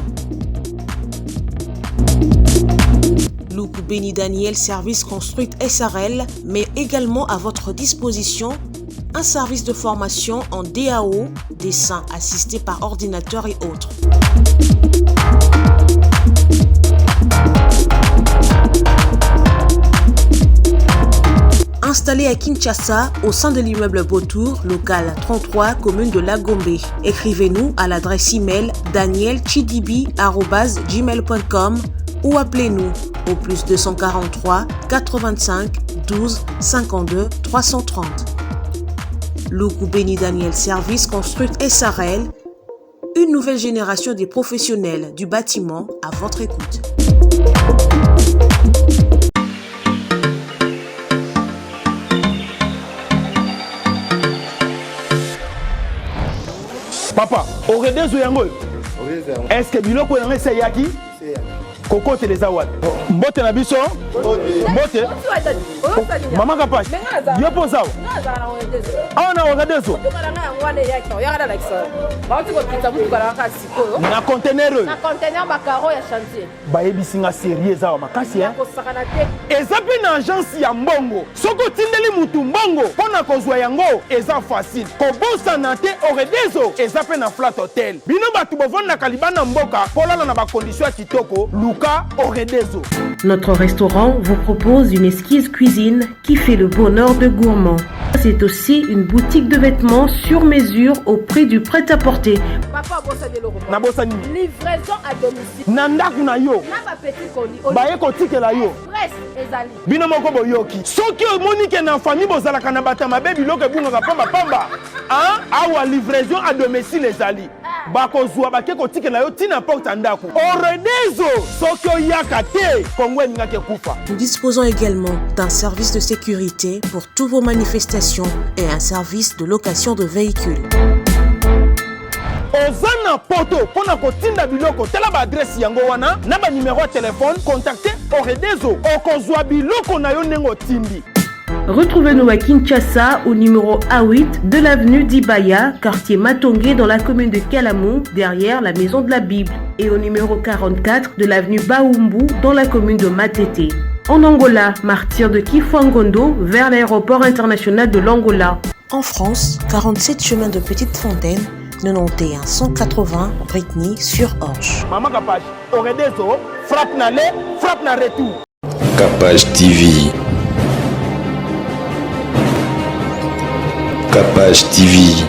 Luku Beni Daniel Service Construite SARL met également à votre disposition un service de formation en DAO, dessin assisté par ordinateur et autres. Installé à Kinshasa, au sein de l'immeuble Beautour, local 33, commune de Lagombe. Écrivez-nous à l'adresse email danielchidibi@gmail.com ou appelez-nous au plus 243 85 12 52 330. Lougou Béni Daniel Service Construct SRL, une nouvelle génération des professionnels du bâtiment à votre écoute. Papa, oredezo yango. Est-ce que biloko yango eseyaki? Koko teleza wat. Mbote na biso? Mbote? Mama kapashi. Yo posa. Ah na oredezo. Na conteneur. Na conteneur bakaro ya chantier. Ba ebisinga sérieux za makasi hein. Eza pe na agence ya mbongo. Soko tindeli mutu mbongo pona kozwa yango eza facile. Kobosa na te oredezo eza pe na flat hotel. Bino batu bovanda kalibana mboka polala na ba condition kitoko Luka Oredezo. Notre restaurant vous propose une exquise cuisine qui fait le bonheur de gourmands. C'est aussi une boutique de vêtements sur mesure au prix du prêt-à-porter. Papa bossa de l'euro. Na bossa ni. Livraison à domicile. Nandaku na yo. Na ba petit colis. Ba eko tikela yo. Presse ezali. Bino moko boyoki. Soki omonike na famille bozalaka na bata mabe biloko ebungaka pamba pamba. Hein? Awa livraison à domicile ezali. Bakozwa bake kotikela yo tina porte ndaku. Oredezo soki oyaka te kongwe ningake kufa. Nous disposons également d'un service de sécurité pour toutes vos manifestations et un service de location de véhicules. Ozana poto pona kotinda biloko tela ba adresse yango wana na ba numéro de téléphone contactez Oredezo okozwa biloko na yo nengo tindi. Retrouvez-nous à Kinshasa au numéro A8 de l'avenue d'Ibaya, quartier Matongé dans la commune de Kalamou, derrière la maison de la Bible, et au numéro 44 de l'avenue Baoumbu dans la commune de Matete. En Angola, martyr de Kifuangondo vers l'aéroport international de l'Angola. En France, 47 chemin de Petite Fontaine, 91 180 Brittany-sur-Orge. Maman Kapash, Oredezo, frappe na retour. Kapage TV. Kapage TV.